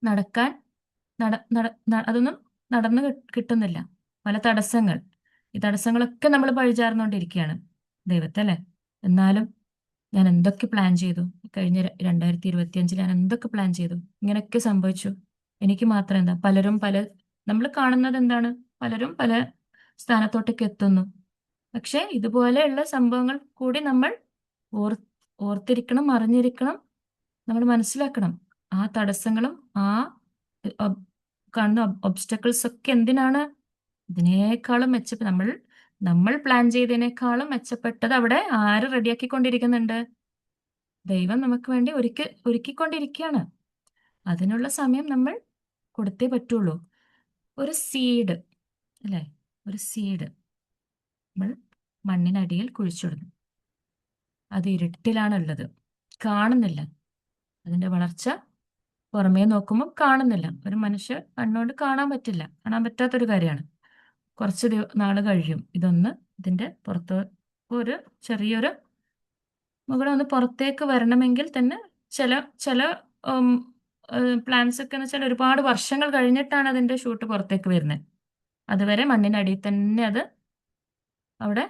നടക്കാൻ അതൊന്നും നടന്നു കിട്ടുന്നില്ല. പല തടസ്സങ്ങൾ, ഈ തടസ്സങ്ങളൊക്കെ നമ്മൾ പഴിചാർന്നുകൊണ്ടിരിക്കുകയാണ് ദൈവത്തെ അല്ലെ. എന്നാലും ഞാൻ എന്തൊക്കെ പ്ലാൻ ചെയ്തു, കഴിഞ്ഞ 2025 ഞാൻ എന്തൊക്കെ പ്ലാൻ ചെയ്തു, ഇങ്ങനെയൊക്കെ സംഭവിച്ചു, എനിക്ക് മാത്രം എന്താ? നമ്മൾ കാണുന്നത് എന്താണ്? പലരും പല സ്ഥാനത്തോട്ടൊക്കെ എത്തുന്നു. പക്ഷെ ഇതുപോലെയുള്ള സംഭവങ്ങൾ കൂടി നമ്മൾ ഓർത്തിരിക്കണം, അറിഞ്ഞിരിക്കണം, നമ്മൾ മനസ്സിലാക്കണം. ആ തടസ്സങ്ങളും ആ കാണുന്ന ഒബ്സ്റ്റക്കിൾസ് ഒക്കെ എന്തിനാണ്? ഇതിനേക്കാളും നമ്മൾ പ്ലാൻ ചെയ്തതിനേക്കാളും മെച്ചപ്പെട്ടത് അവിടെ ആര് റെഡിയാക്കിക്കൊണ്ടിരിക്കുന്നുണ്ട്? ദൈവം നമുക്ക് വേണ്ടി ഒരുക്കിക്കൊണ്ടിരിക്കുകയാണ്. അതിനുള്ള സമയം നമ്മൾ കൊടുത്തേ പറ്റുള്ളൂ. ഒരു സീഡ് അല്ലെ, ഒരു സീഡ് നമ്മൾ മണ്ണിനടിയിൽ കുഴിച്ചിടുന്നു. അത് ഇരുട്ടിലാണുള്ളത്, കാണുന്നില്ല. അതിന്റെ വളർച്ച പുറമേ നോക്കുമ്പോൾ കാണുന്നില്ല. ഒരു മനുഷ്യ കണ്ണുകൊണ്ട് കാണാൻ പറ്റാത്തൊരു കാര്യമാണ്. കുറച്ച് നാള് കഴിയും ഇതിന്റെ പുറത്ത് ഒരു ചെറിയൊരു മുകളെ ഒന്ന് പുറത്തേക്ക് വരണമെങ്കിൽ തന്നെ ചില പ്ലാന്റ്സ് ഒക്കെ എന്ന് വെച്ചാൽ ഒരുപാട് വർഷങ്ങൾ കഴിഞ്ഞിട്ടാണ് അതിന്റെ ഷൂട്ട് പുറത്തേക്ക് വരുന്നത്. അതുവരെ മണ്ണിനടിയിൽ തന്നെ അത് അവിടെ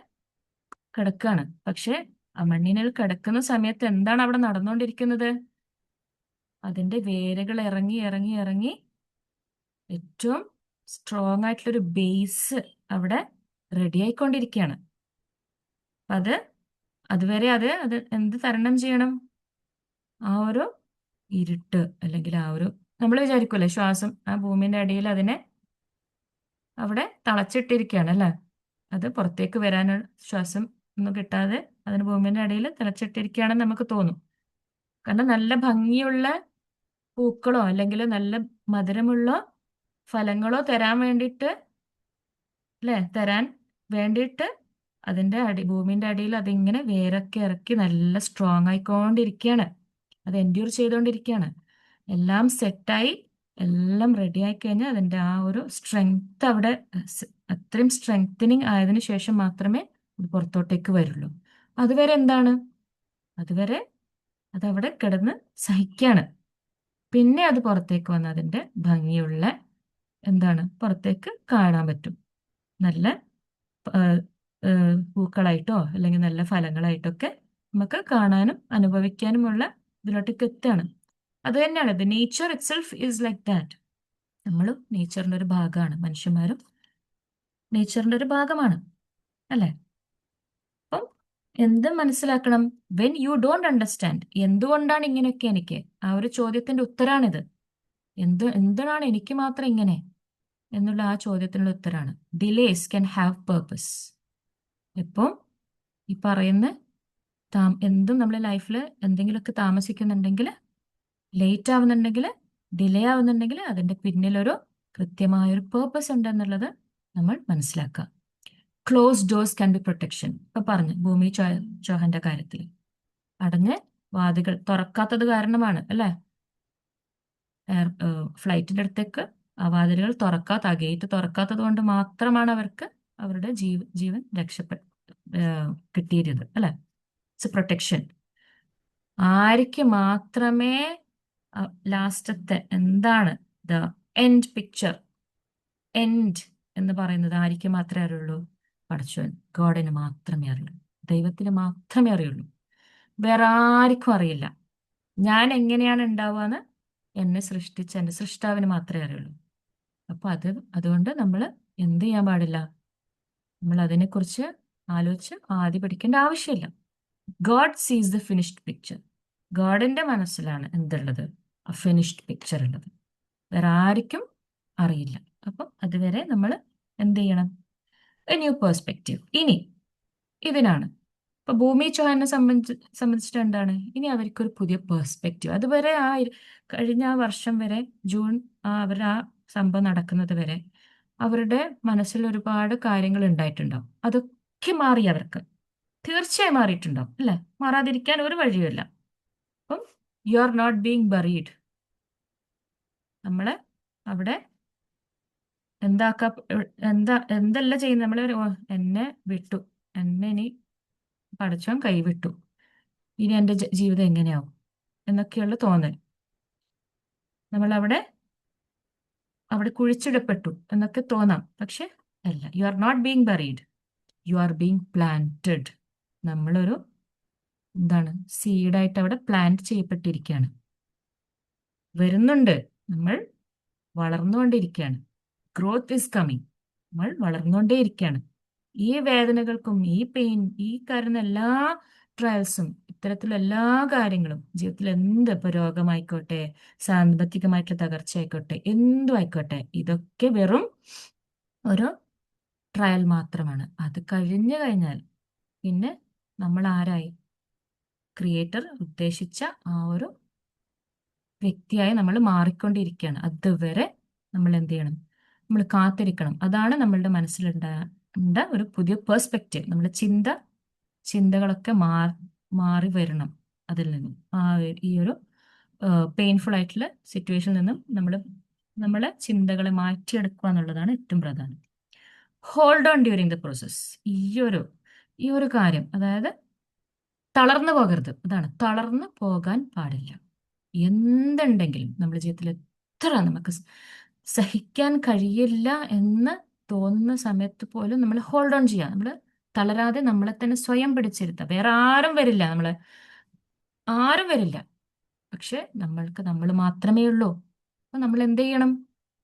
കിടക്കുകയാണ്. പക്ഷെ ആ മണ്ണിനിൽ കിടക്കുന്ന സമയത്ത് എന്താണ് അവിടെ നടന്നുകൊണ്ടിരിക്കുന്നത്? അതിന്റെ വേരുകൾ ഇറങ്ങി ഇറങ്ങി ഇറങ്ങി ഏറ്റവും സ്ട്രോങ് ആയിട്ടുള്ളൊരു ബേസ് അവിടെ റെഡി ആയിക്കൊണ്ടിരിക്കുകയാണ്. അതുവരെ അത് എന്ത് തരണം ചെയ്യണം? ആ ഒരു ഇരുട്ട് അല്ലെങ്കിൽ നമ്മൾ വിചാരിക്കുമല്ലേ, ശ്വാസം ആ ഭൂമിന്റെ അടിയിൽ അതിനെ അവിടെ തളച്ചിട്ടിരിക്കുകയാണ് അല്ലെ. അത് പുറത്തേക്ക് വരാനുള്ള ശ്വാസം ഒന്നും കിട്ടാതെ അതിന് ഭൂമിന്റെ അടിയിൽ തിളച്ചിട്ടിരിക്കുകയാണെന്ന് നമുക്ക് തോന്നും. കാരണം നല്ല ഭംഗിയുള്ള പൂക്കളോ അല്ലെങ്കിൽ നല്ല മധുരമുള്ള ഫലങ്ങളോ തരാൻ വേണ്ടിയിട്ട് അതിന്റെ ഭൂമിന്റെ അടിയിൽ അതിങ്ങനെ വേരൊക്കെ ഇറക്കി നല്ല സ്ട്രോങ് ആയിക്കൊണ്ടിരിക്കുകയാണ്. അത് എൻഡ്യൂർ ചെയ്തുകൊണ്ടിരിക്കുകയാണ്. എല്ലാം സെറ്റായി എല്ലാം റെഡി ആയി കഴിഞ്ഞാൽ അതിന്റെ ആ ഒരു സ്ട്രെങ്ത് അവിടെ അത്രയും സ്ട്രെങ്തനിങ് ആയതിനു ശേഷം മാത്രമേ ഇത് പുറത്തോട്ടേക്ക് വരുള്ളൂ. അതുവരെ എന്താണ്? അതുവരെ അതവിടെ കിടന്ന് സഹിക്കാണ്. പിന്നെ അത് പുറത്തേക്ക് വന്ന് അതിന്റെ ഭംഗിയുള്ള പുറത്തേക്ക് കാണാൻ പറ്റും. നല്ല പൂക്കളായിട്ടോ അല്ലെങ്കിൽ നല്ല ഫലങ്ങളായിട്ടൊക്കെ നമുക്ക് കാണാനും അനുഭവിക്കാനുമുള്ള ഇതിലോട്ടേക്ക് എത്തുകയാണ്. അത് തന്നെയാണ് the nature it self is like that. നമ്മളും നേച്ചറിന്റെ ഒരു ഭാഗമാണ്, മനുഷ്യന്മാരും നേച്ചറിന്റെ ഒരു ഭാഗമാണ് അല്ലെ. അപ്പം എന്ത് മനസ്സിലാക്കണം? വെൻ യു ഡോണ്ട് അണ്ടർസ്റ്റാൻഡ് എന്തുകൊണ്ടാണ് ഇങ്ങനെയൊക്കെ എനിക്ക്, ആ ഒരു ചോദ്യത്തിന്റെ ഉത്തരാണിത്. എന്തിനാണ് എനിക്ക് മാത്രം ഇങ്ങനെ എന്നുള്ള ആ ചോദ്യത്തിനുള്ള ഉത്തരാണ് ഡിലേസ് ക്യാൻ ഹാവ് പേർപ്പസ്. ഇപ്പം ഈ പറയുന്ന എന്തും നമ്മുടെ ലൈഫിൽ എന്തെങ്കിലുമൊക്കെ താമസിക്കുന്നുണ്ടെങ്കിൽ, ലേറ്റ് ആവുന്നുണ്ടെങ്കിൽ, ഡിലേ ആവുന്നുണ്ടെങ്കിൽ അതിന്റെ പിന്നിലൊരു കൃത്യമായൊരു പേർപ്പസ് ഉണ്ടെന്നുള്ളത് നമ്മൾ മനസ്സിലാക്കുക. Close doors can be protection. ഇപ്പൊ പറഞ്ഞു ഭൂമി ചൗഹാന്റെ കാര്യത്തിൽ അടഞ്ഞ വാതികൾ തുറക്കാത്തത് കാരണമാണ് അല്ലെ. ഫ്ലൈറ്റിന്റെ അടുത്തേക്ക് ആ വാതിലുകൾ ഗേറ്റ് തുറക്കാത്തത് കൊണ്ട് മാത്രമാണ് അവർക്ക് അവരുടെ ജീവൻ കിട്ടിയിരുന്നത് അല്ലെ. It's protection. ആർക്ക് മാത്രമേ ലാസ്റ്റത്തെ എന്താണ് ദ എൻഡ് പിക്ചർ, എൻഡ് എന്ന് പറയുന്നത് ആർക്ക് മാത്രമേ അറിയുള്ളൂ? പടച്ചവൻ, ഗോഡിന് മാത്രമേ അറിയുള്ളൂ, ദൈവത്തിന് മാത്രമേ അറിയുള്ളൂ. വേറെ ആർക്കും അറിയില്ല. ഞാൻ എങ്ങനെയാണ് ഉണ്ടാവുകയെന്ന് എന്നെ സൃഷ്ടിച്ച എൻ്റെ സൃഷ്ടാവിന് മാത്രമേ അറിയുള്ളൂ. അപ്പൊ അതുകൊണ്ട് നമ്മൾ എന്ത് ചെയ്യാൻ പാടില്ല? നമ്മൾ അതിനെക്കുറിച്ച് ആലോചിച്ച് ആദ്യം പഠിക്കേണ്ട ആവശ്യമില്ല. ഗോഡ് സീസ് ദ ഫിനിഷ്ഡ് പിക്ചർ. ഗോഡിന്റെ മനസ്സിലാണ് എന്തുള്ളത്? ആ ഫിനിഷ്ഡ് പിക്ചർ ഉള്ളത്. വേറെ ആർക്കും അറിയില്ല. അപ്പം അതുവരെ നമ്മൾ എന്ത് ചെയ്യണം? A new perspective. ഇനി ഇതിനാണ് ഇപ്പൊ ഭൂമി ചൗഹാനെ സംബന്ധിച്ചിട്ട് എന്താണ്? ഇനി അവർക്കൊരു പുതിയ പേഴ്സ്പെക്റ്റീവ്. അതുവരെ കഴിഞ്ഞ വർഷം വരെ ജൂൺ അവരുടെ ആ സംഭവം നടക്കുന്നത് വരെ അവരുടെ മനസ്സിൽ ഒരുപാട് കാര്യങ്ങൾ ഉണ്ടായിട്ടുണ്ടാവും. അതൊക്കെ മാറി അവർക്ക്. തീർച്ചയായും മാറിയിട്ടുണ്ടാവും അല്ലെ? മാറാതിരിക്കാൻ ഒരു വഴിയുമില്ല. അപ്പം you are not being buried. നമ്മളെ അവിടെ എന്തല്ല ചെയ്യുന്നത്? എന്നെ വിട്ടു, എന്നെ ഇനി പടച്ചോൻ കൈവിട്ടു, ഇനി എൻ്റെ ജീവിതം എങ്ങനെയാവും എന്നൊക്കെയുള്ള തോന്നൽ. നമ്മൾ അവിടെ കുഴിച്ചിടപ്പെട്ടു എന്നൊക്കെ തോന്നാം. പക്ഷെ അല്ല, you are not being buried, you are being planted. നമ്മളൊരു സീഡായിട്ട് അവിടെ പ്ലാന്റ് ചെയ്യപ്പെട്ടിരിക്കുകയാണ്. വരുന്നുണ്ട്, നമ്മൾ വളർന്നുകൊണ്ടിരിക്കുകയാണ്. Growth is coming. നമ്മൾ വളർന്നുകൊണ്ടേയിരിക്കുകയാണ്. ഈ വേദനകൾക്കും ഈ പെയിൻ, ഈ കാരണം എല്ലാ ട്രയൽസും, ഇത്തരത്തിലുള്ള എല്ലാ കാര്യങ്ങളും ജീവിതത്തിൽ ഇപ്പൊ രോഗമായിക്കോട്ടെ, സാമ്പത്തികമായിട്ടുള്ള തകർച്ച ആയിക്കോട്ടെ, എന്തും ആയിക്കോട്ടെ, ഇതൊക്കെ വെറും ഒരു ട്രയൽ മാത്രമാണ്. അത് കഴിഞ്ഞു കഴിഞ്ഞാൽ പിന്നെ നമ്മൾ ആരായി? ക്രിയേറ്റർ ഉദ്ദേശിച്ച ആ ഒരു വ്യക്തിയായി നമ്മൾ മാറിക്കൊണ്ടിരിക്കുകയാണ്. അതുവരെ നമ്മൾ എന്ത് ചെയ്യണം? നമ്മൾ കാത്തിരിക്കണം. അതാണ് നമ്മളുടെ മനസ്സിലുണ്ട ഒരു പുതിയ പേഴ്സ്പെക്റ്റീവ്. നമ്മുടെ ചിന്തകളൊക്കെ മാറി വരണം. അതിൽ നിന്നും ഈ ഒരു പെയിൻഫുൾ ആയിട്ടുള്ള സിറ്റുവേഷനിൽ നിന്നും നമ്മളെ ചിന്തകളെ മാറ്റിയെടുക്കുക എന്നുള്ളതാണ് ഏറ്റവും പ്രധാനം. Hold on during the process. ഈ ഒരു കാര്യം, അതായത് തളർന്നു പോകരുത്. അതാണ്, തളർന്നു പോകാൻ പാടില്ല. എന്തുണ്ടെങ്കിലും നമ്മുടെ ജീവിതത്തിൽ എത്ര നമുക്ക് സഹിക്കാൻ കഴിയില്ല എന്ന് തോന്നുന്ന സമയത്ത് പോലും നമ്മൾ ഹോൾഡ് ഓൺ ചെയ്യുക. നമ്മൾ തളരാതെ നമ്മളെ തന്നെ സ്വയം പിടിച്ചിരുത്തുക. വേറെ ആരും വരില്ല, ആരും വരില്ല. പക്ഷെ നമ്മൾ മാത്രമേ ഉള്ളൂ. അപ്പൊ നമ്മൾ എന്ത് ചെയ്യണം?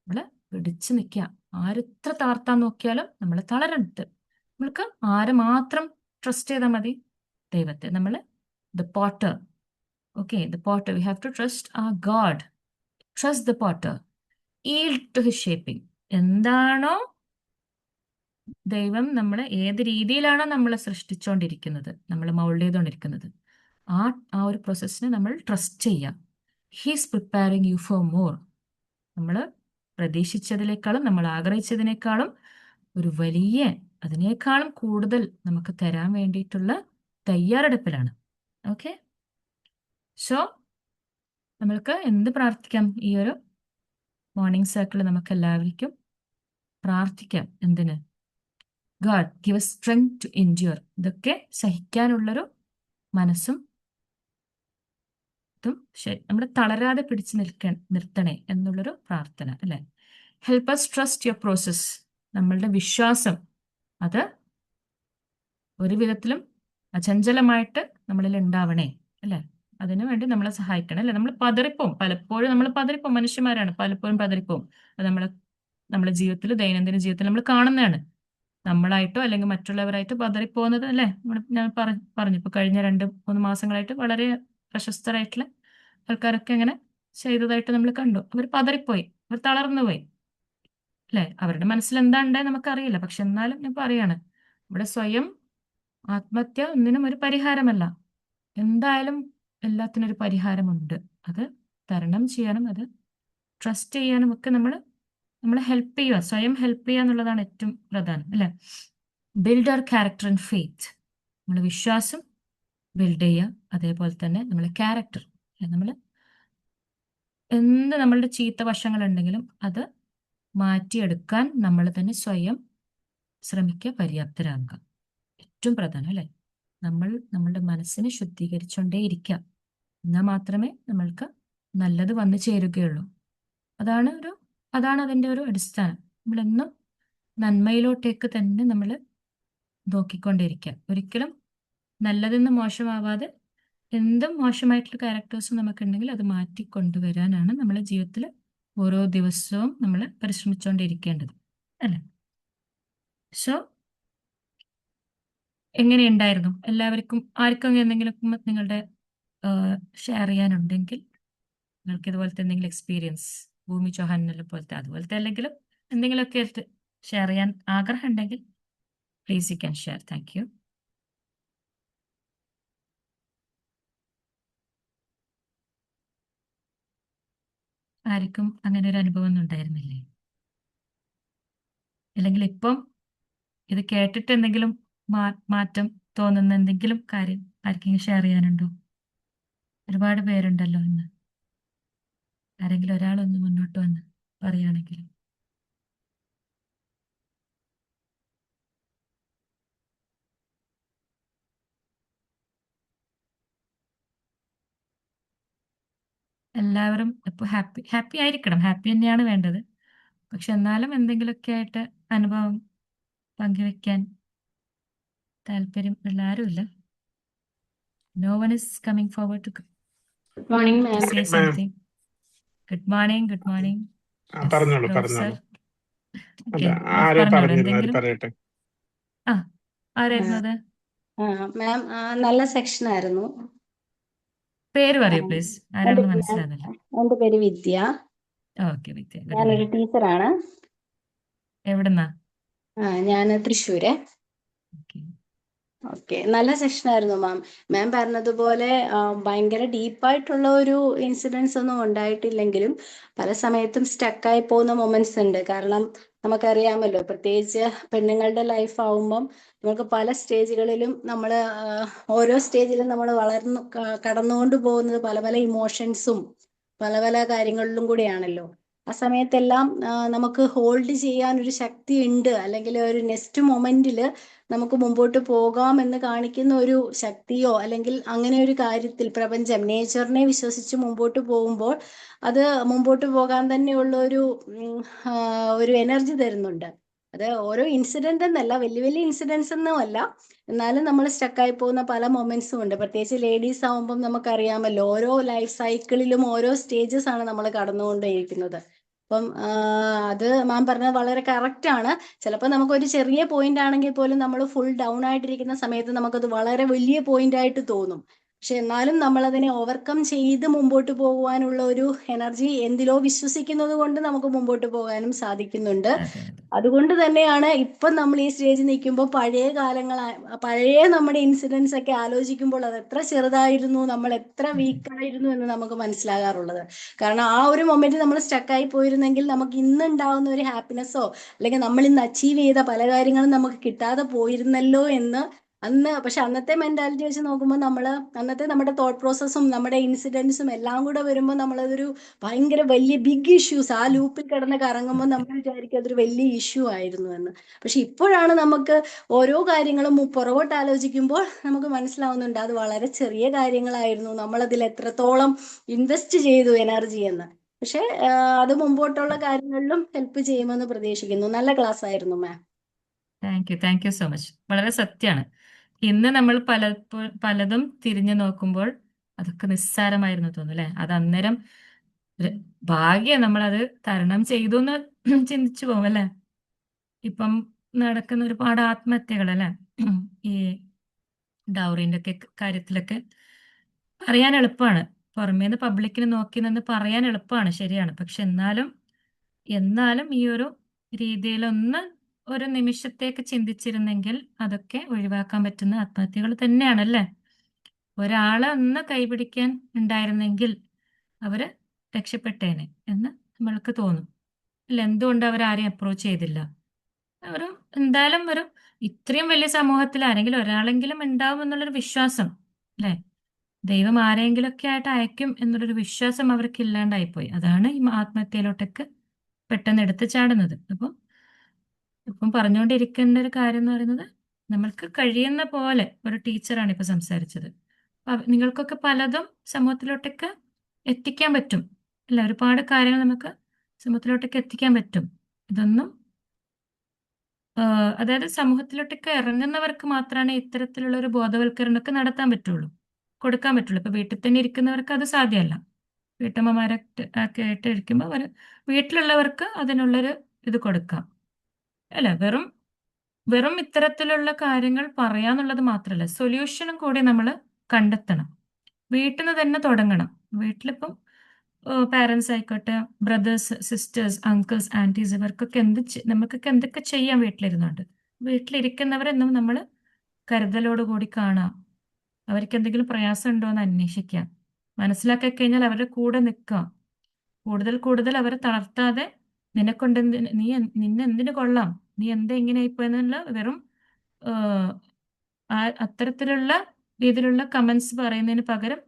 നമ്മള് പിടിച്ചു നിൽക്കുക. ആരെത്ര തളർത്താൻ നോക്കിയാലും നമ്മൾ തളരരുത്. നമ്മൾക്ക് ആരെ മാത്രം ട്രസ്റ്റ് ചെയ്താൽ മതി? ദൈവത്തെ. നമ്മൾ the Potter. Okay, the potter. We have to trust our God. Trust the potter. Yield to his shaping. എന്താണോ ദൈവം ഏത് രീതിയിലാണോ നമ്മളെ സൃഷ്ടിച്ചുകൊണ്ടിരിക്കുന്നത്, നമ്മൾ മൗൾഡ് ചെയ്തുകൊണ്ടിരിക്കുന്നത്, ആ ഒരു പ്രോസസ്സിനെ നമ്മൾ ട്രസ്റ്റ് ചെയ്യാം. He's preparing you for more. നമ്മൾ പ്രതീക്ഷിച്ചതിനേക്കാളും, നമ്മൾ ആഗ്രഹിച്ചതിനേക്കാളും ഒരു അതിനേക്കാളും കൂടുതൽ നമുക്ക് തരാൻ വേണ്ടിയിട്ടുള്ള തയ്യാറെടുപ്പിലാണ്. ഓക്കെ, സോ നമ്മൾക്ക് എന്ത് പ്രാർത്ഥിക്കാം? ഈ ഒരു മോർണിംഗ് സർക്കിൾ നമുക്ക് എല്ലാവർക്കും പ്രാർത്ഥിക്കാം. എന്തിന്? God give us strength to endure. ഇതൊക്കെ സഹിക്കാനുള്ളൊരു മനസ്സും ഇതും നമ്മൾ തളരാതെ പിടിച്ചു നിർത്തണേ എന്നുള്ളൊരു പ്രാർത്ഥന അല്ലെ. Help us trust your process. നമ്മളുടെ വിശ്വാസം അത് ഒരു വിധത്തിലും അചഞ്ചലമായിട്ട് നമ്മളിൽ ഉണ്ടാവണേ അല്ലെ. അതിനു വേണ്ടി നമ്മളെ സഹായിക്കണം അല്ലെ. നമ്മൾ പതറിപ്പോവും, പലപ്പോഴും നമ്മൾ പതറിപ്പോവും. മനുഷ്യന്മാരാണ്, പലപ്പോഴും പതറിപ്പോവും. അത് നമ്മളെ ജീവിതത്തിൽ, ദൈനംദിന ജീവിതത്തിൽ നമ്മൾ കാണുന്നതാണ്. നമ്മളായിട്ടോ അല്ലെങ്കിൽ മറ്റുള്ളവരായിട്ടോ പതറിപ്പോകുന്നത് അല്ലെ. ഞാൻ പറഞ്ഞു ഇപ്പൊ കഴിഞ്ഞ 2-3 മാസങ്ങളായിട്ട് വളരെ പ്രശസ്തരായിട്ടുള്ള ആൾക്കാരൊക്കെ അങ്ങനെ ചെയ്തതായിട്ട് നമ്മൾ കണ്ടു. അവർ പതറിപ്പോയി, അവർ തളർന്നുപോയി അല്ലെ. അവരുടെ മനസ്സിൽ എന്താ ഉണ്ടായി നമുക്കറിയില്ല. പക്ഷെ എന്നാലും ഞാൻ പറയാണ്, ഇവിടെ സ്വയം ആത്മഹത്യ ഒന്നിനും ഒരു പരിഹാരമല്ല. എന്തായാലും എല്ലാത്തിനും ഒരു പരിഹാരമുണ്ട്. അത് തരണം ചെയ്യാനും അത് ട്രസ്റ്റ് ചെയ്യാനും ഒക്കെ നമ്മളെ ഹെൽപ്പ് ചെയ്യുക, സ്വയം ഹെൽപ്പ് ചെയ്യുക എന്നുള്ളതാണ് ഏറ്റവും പ്രധാനം അല്ലെ. Build our character and faith. നമ്മൾ വിശ്വാസം ബിൽഡ് ചെയ്യുക, അതേപോലെ തന്നെ നമ്മളെ ക്യാരക്ടർ. നമ്മൾ നമ്മളുടെ ചീത്ത വശങ്ങളുണ്ടെങ്കിലും അത് മാറ്റിയെടുക്കാൻ നമ്മൾ തന്നെ സ്വയം ശ്രമിക്കുക, പര്യാപ്തരാകുക. ഏറ്റവും പ്രധാനം അല്ലെ. നമ്മളുടെ മനസ്സിനെ ശുദ്ധീകരിച്ചുകൊണ്ടേ ഇരിക്കുക. എന്നാൽ മാത്രമേ നമ്മൾക്ക് നല്ലത് വന്നു ചേരുകയുള്ളൂ. അതാണ് അതിൻ്റെ ഒരു അടിസ്ഥാനം. നമ്മളെന്നും നന്മയിലോട്ടേക്ക് തന്നെ നമ്മൾ നോക്കിക്കൊണ്ടിരിക്കുക. ഒരിക്കലും നല്ലതെന്ന് മോശമാവാതെ എന്തും മോശമായിട്ടുള്ള ക്യാരക്ടേഴ്സും നമുക്കുണ്ടെങ്കിൽ അത് മാറ്റിക്കൊണ്ടുവരാനാണ് നമ്മളെ ജീവിതത്തിൽ ഓരോ ദിവസവും നമ്മൾ പരിശ്രമിച്ചുകൊണ്ടിരിക്കേണ്ടത് അല്ലേ. സോ എങ്ങനെയുണ്ടായിരുന്നു എല്ലാവർക്കും? ആർക്കും എന്തെങ്കിലും നിങ്ങളുടെ ഷെയർ ചെയ്യാനുണ്ടെങ്കിൽ നിങ്ങൾക്ക് ഇതുപോലത്തെ എന്തെങ്കിലും എക്സ്പീരിയൻസ് ഭൂമി ചൗഹാനെ പോലത്തെ അതുപോലത്തെ അല്ലെങ്കിലും എന്തെങ്കിലുമൊക്കെ ഷെയർ ചെയ്യാൻ ആഗ്രഹം ഉണ്ടെങ്കിൽ please you can share. Thank you. ആർക്കും അങ്ങനെ ഒരു അനുഭവം ഒന്നും ഉണ്ടായിരുന്നില്ലേ? അല്ലെങ്കിൽ ഇപ്പം ഇത് കേട്ടിട്ട് എന്തെങ്കിലും മാറ്റം തോന്നുന്ന എന്തെങ്കിലും കാര്യം ആർക്കെങ്കിലും ഷെയർ ചെയ്യാനുണ്ടോ? ഒരുപാട് പേരുണ്ടല്ലോ ഇന്ന്. ആരെങ്കിലും ഒരാളൊന്ന് മുന്നോട്ട് വന്ന് പറയുകയാണെങ്കിൽ. എല്ലാവരും ഇപ്പോൾ ഹാപ്പി ആയിരിക്കണം, ഹാപ്പി തന്നെയാണ് വേണ്ടത്. പക്ഷെ എന്നാലും എന്തെങ്കിലുമൊക്കെ ആയിട്ട് അനുഭവം പങ്കുവെക്കാൻ താല്പര്യം ഉള്ള ആരുമില്ല. No one is coming forward to good morning ma'am. say ma'am something. Good morning, good morning. Yes, പറഞ്ഞോളൂ Rauf sir. പറഞ്ഞോളൂ. Okay, അല്ല, Rauf ആരെ പറഞ്ഞോളൂ പറഞ്ഞിരുന്നു, ആര് എന്തെങ്കിലും. പറയട്ടെ. ആ, ആരായിരുന്നു അത്? മാം നല്ല സെക്ഷൻ ആയിരുന്നു. പേര് ആ, പറയൂ പ്ലീസ്. എൻ്റെ ആരാണെന്ന് മാം മനസ്സിലാകുന്നില്ല. എൻ്റെ പേര് വിദ്യ. ഓക്കെ വിദ്യ, ഗുഡ് ഞാനൊരു മോർണിംഗ്. ടീച്ചറാണ്. എവിടുന്നാ? ഞാൻ തൃശ്ശൂര്. ഓക്കെ. ഓക്കെ, നല്ല സെഷൻ ആയിരുന്നു മാം. മാം പറഞ്ഞതുപോലെ ഭയങ്കര ഡീപ്പായിട്ടുള്ള ഒരു ഇൻസിഡൻസ് ഒന്നും ഉണ്ടായിട്ടില്ലെങ്കിലും പല സമയത്തും സ്റ്റക്കായി പോകുന്ന മൊമെന്റ്സ് ഉണ്ട്. കാരണം നമുക്കറിയാമല്ലോ, പ്രത്യേകിച്ച് പെണ്ണുങ്ങളുടെ ലൈഫ് ആവുമ്പം നമുക്ക് പല സ്റ്റേജുകളിലും നമ്മൾ ഓരോ സ്റ്റേജിലും നമ്മൾ വളർന്നു കടന്നുകൊണ്ട് പോകുന്നത് പല പല ഇമോഷൻസും പല പല കാര്യങ്ങളിലും കൂടിയാണല്ലോ. ആ സമയത്തെല്ലാം നമുക്ക് ഹോൾഡ് ചെയ്യാൻ ഒരു ശക്തി ഉണ്ട്, അല്ലെങ്കിൽ ഒരു നെക്സ്റ്റ് മൊമെന്റിൽ നമുക്ക് മുമ്പോട്ട് പോകാമെന്ന് കാണിക്കുന്ന ഒരു ശക്തിയോ അല്ലെങ്കിൽ അങ്ങനെ ഒരു കാര്യത്തിൽ പ്രപഞ്ചം നേച്ചറിനെ വിശ്വസിച്ച് മുമ്പോട്ട് പോകുമ്പോൾ അത് മുമ്പോട്ട് പോകാൻ തന്നെയുള്ള ഒരു എനർജി തരുന്നുണ്ട്. അത് ഓരോ ഇൻസിഡന്റ് എന്നല്ല, വലിയ വലിയ ഇൻസിഡൻസ് ഒന്നും അല്ല, എന്നാലും നമ്മൾ സ്റ്റക്കായി പോകുന്ന പല മൊമെന്റ്സും ഉണ്ട്. പ്രത്യേകിച്ച് ലേഡീസ് ആവുമ്പം നമുക്കറിയാമല്ലോ, ഓരോ ലൈഫ് സൈക്കിളിലും ഓരോ സ്റ്റേജസ് ആണ് നമ്മൾ കടന്നുകൊണ്ടേയിരിക്കുന്നത്. അപ്പം അത് മാം പറഞ്ഞത് വളരെ കറക്റ്റ് ആണ്. ചിലപ്പോൾ നമുക്കൊരു ചെറിയ പോയിന്റ് ആണെങ്കിൽ പോലും നമ്മൾ ഫുൾ ഡൗൺ ആയിട്ടിരിക്കുന്ന സമയത്ത് നമുക്കത് വളരെ വലിയ പോയിന്റ് ആയിട്ട് തോന്നും. പക്ഷെ എന്നാലും നമ്മൾ അതിനെ ഓവർകം ചെയ്ത് മുമ്പോട്ട് പോകുവാനുള്ള ഒരു എനർജി എന്തിലോ വിശ്വസിക്കുന്നത് കൊണ്ട് നമുക്ക് മുമ്പോട്ട് പോകാനും സാധിക്കുന്നുണ്ട്. അതെ അതെ. അതുകൊണ്ട് തന്നെയാണ് ഇപ്പം നമ്മൾ ഈ സ്റ്റേജിൽ നിൽക്കുമ്പോൾ പഴയ നമ്മുടെ ഇൻസിഡൻസ് ഒക്കെ ആലോചിക്കുമ്പോൾ അത് എത്ര ചെറുതായിരുന്നു, നമ്മൾ എത്ര വീക്കായിരുന്നു എന്ന് നമുക്ക് മനസ്സിലാകാറുള്ളത്. കാരണം ആ ഒരു മൊമെന്റ് നമ്മൾ സ്റ്റക്കായി പോയിരുന്നെങ്കിൽ നമുക്ക് ഇന്ന് ഉണ്ടാവുന്ന ഒരു ഹാപ്പിനെസ്സോ അല്ലെങ്കിൽ നമ്മൾ ഇന്ന് അച്ചീവ് ചെയ്ത പല കാര്യങ്ങളും നമുക്ക് കിട്ടാതെ പോയിരുന്നല്ലോ എന്ന് പക്ഷെ അന്നത്തെ മെന്റാലിറ്റി വെച്ച് നോക്കുമ്പോൾ അന്നത്തെ നമ്മുടെ തോട്ട് പ്രോസസ്സും നമ്മുടെ ഇൻസിഡൻസും എല്ലാം കൂടെ വരുമ്പോൾ നമ്മളതൊരു ഭയങ്കര വലിയ ബിഗ് ഇഷ്യൂസ്, ആ ലൂപ്പിൽ കിടന്ന് കറങ്ങുമ്പോൾ നമ്മൾ വിചാരിക്കും അതൊരു വലിയ ഇഷ്യൂ ആയിരുന്നു എന്ന്. പക്ഷെ ഇപ്പോഴാണ് നമുക്ക് ഓരോ കാര്യങ്ങളും പുറകോട്ട് ആലോചിക്കുമ്പോൾ നമുക്ക് മനസ്സിലാവുന്നുണ്ട് അത് വളരെ ചെറിയ കാര്യങ്ങളായിരുന്നു, നമ്മളതിൽ എത്രത്തോളം ഇൻവെസ്റ്റ് ചെയ്തു എനർജി എന്ന്. പക്ഷെ അത് മുമ്പോട്ടുള്ള കാര്യങ്ങളിലും ഹെൽപ്പ് ചെയ്യുമെന്ന് പ്രതീക്ഷിക്കുന്നു. നല്ല ക്ലാസ് ആയിരുന്നു ma'am. Thank you so much. വളരെ സത്യമാണ്. ഇന്ന് നമ്മൾ പലതും തിരിഞ്ഞു നോക്കുമ്പോൾ അതൊക്കെ നിസ്സാരമായിരുന്നു തോന്നും അല്ലെ? അത് അന്നേരം ഭാഗ്യം നമ്മളത് തരണം ചെയ്തു എന്ന് ചിന്തിച്ചു പോകും അല്ലെ? ഇപ്പം നടക്കുന്ന ഒരുപാട് ആത്മഹത്യകൾ അല്ലെ, ഈ ഡൗറിന്റെ ഒക്കെ കാര്യത്തിലൊക്കെ പറയാൻ എളുപ്പമാണ്, പുറമേന്ന് പബ്ലിക്കിന് നോക്കി നിന്ന് പറയാൻ എളുപ്പമാണ്, ശരിയാണ്. പക്ഷെ എന്നാലും ഈ ഒരു രീതിയിലൊന്ന് ഒരു നിമിഷത്തേക്ക് ചിന്തിച്ചിരുന്നെങ്കിൽ അതൊക്കെ ഒഴിവാക്കാൻ പറ്റുന്ന ആത്മഹത്യകൾ തന്നെയാണല്ലേ. ഒരാളെ ഒന്ന് കൈപിടിക്കാൻ ഉണ്ടായിരുന്നെങ്കിൽ അവര് രക്ഷപ്പെട്ടേനെ എന്ന് നമ്മൾക്ക് തോന്നും അല്ല? എന്തുകൊണ്ട് അവരാരെയും അപ്രോച്ച് ചെയ്തില്ല? എന്തായാലും ഇത്രയും വലിയ സമൂഹത്തിൽ ആരെങ്കിലും ഒരാളെങ്കിലും ഉണ്ടാവും എന്നുള്ളൊരു വിശ്വാസം അല്ലെ, ദൈവം ആരെങ്കിലുമൊക്കെ ആയിട്ട് അയക്കും എന്നുള്ളൊരു വിശ്വാസം അവർക്ക് ഇല്ലാണ്ടായിപ്പോയി. അതാണ് ഈ ആത്മഹത്യയിലോട്ടൊക്കെ പെട്ടെന്ന് എടുത്തു ചാടുന്നത്. ഇപ്പം പറഞ്ഞുകൊണ്ടിരിക്കേണ്ട ഒരു കാര്യം എന്ന് പറയുന്നത്, നമ്മൾക്ക് കഴിയുന്ന പോലെ ഒരു ടീച്ചറാണ് ഇപ്പൊ സംസാരിച്ചത്. നിങ്ങൾക്കൊക്കെ പലതും സമൂഹത്തിലോട്ടൊക്കെ എത്തിക്കാൻ പറ്റും അല്ല, ഒരുപാട് കാര്യങ്ങൾ നമുക്ക് സമൂഹത്തിലോട്ടൊക്കെ എത്തിക്കാൻ പറ്റും. ഇതൊന്നും അതായത് സമൂഹത്തിലോട്ടൊക്കെ ഇറങ്ങുന്നവർക്ക് മാത്രമാണ് ഇത്തരത്തിലുള്ള ഒരു ബോധവൽക്കരണമൊക്കെ നടത്താൻ പറ്റുള്ളൂ, കൊടുക്കാൻ പറ്റുള്ളൂ. ഇപ്പൊ വീട്ടിൽ തന്നെ ഇരിക്കുന്നവർക്ക് അത് സാധ്യമല്ല. വീട്ടമ്മമാരൊക്കെ ഒക്കെ ആയിട്ട് ഇരിക്കുമ്പോൾ വീട്ടിലുള്ളവർക്ക് അതിനുള്ളൊരു ഇത് കൊടുക്കാം അല്ല. വെറും ഇത്തരത്തിലുള്ള കാര്യങ്ങൾ പറയാന്നുള്ളത് മാത്രമല്ല, സൊല്യൂഷനും കൂടി നമ്മൾ കണ്ടെത്തണം. വീട്ടിൽ നിന്ന് തന്നെ തുടങ്ങണം. വീട്ടിലിപ്പം പാരൻസ് ആയിക്കോട്ടെ, ബ്രദേഴ്സ്, സിസ്റ്റേഴ്സ്, അങ്കിൾസ്, ആൻറ്റീസ്, ഇവർക്കൊക്കെ നമുക്കൊക്കെ എന്തൊക്കെ ചെയ്യാം വീട്ടിലിരുന്നുണ്ട്. വീട്ടിലിരിക്കുന്നവരെന്നും നമ്മൾ കരുതലോടുകൂടി കാണാം. അവർക്ക് എന്തെങ്കിലും പ്രയാസം ഉണ്ടോ എന്ന് അന്വേഷിക്കാം. മനസ്സിലാക്കി കഴിഞ്ഞാൽ അവരുടെ കൂടെ നിൽക്കാം. കൂടുതൽ കൂടുതൽ അവരെ തളർത്താതെ നിന്നെക്കൊണ്ട് നിന്നെ എന്തിനു കൊള്ളാം, നീ എന്താ ഇങ്ങനെ ആയിപ്പോയെന്നുള്ള വെറും അത്തരത്തിലുള്ള രീതിയിലുള്ള കമന്റ്സ് പറയുന്നതിന് പകരം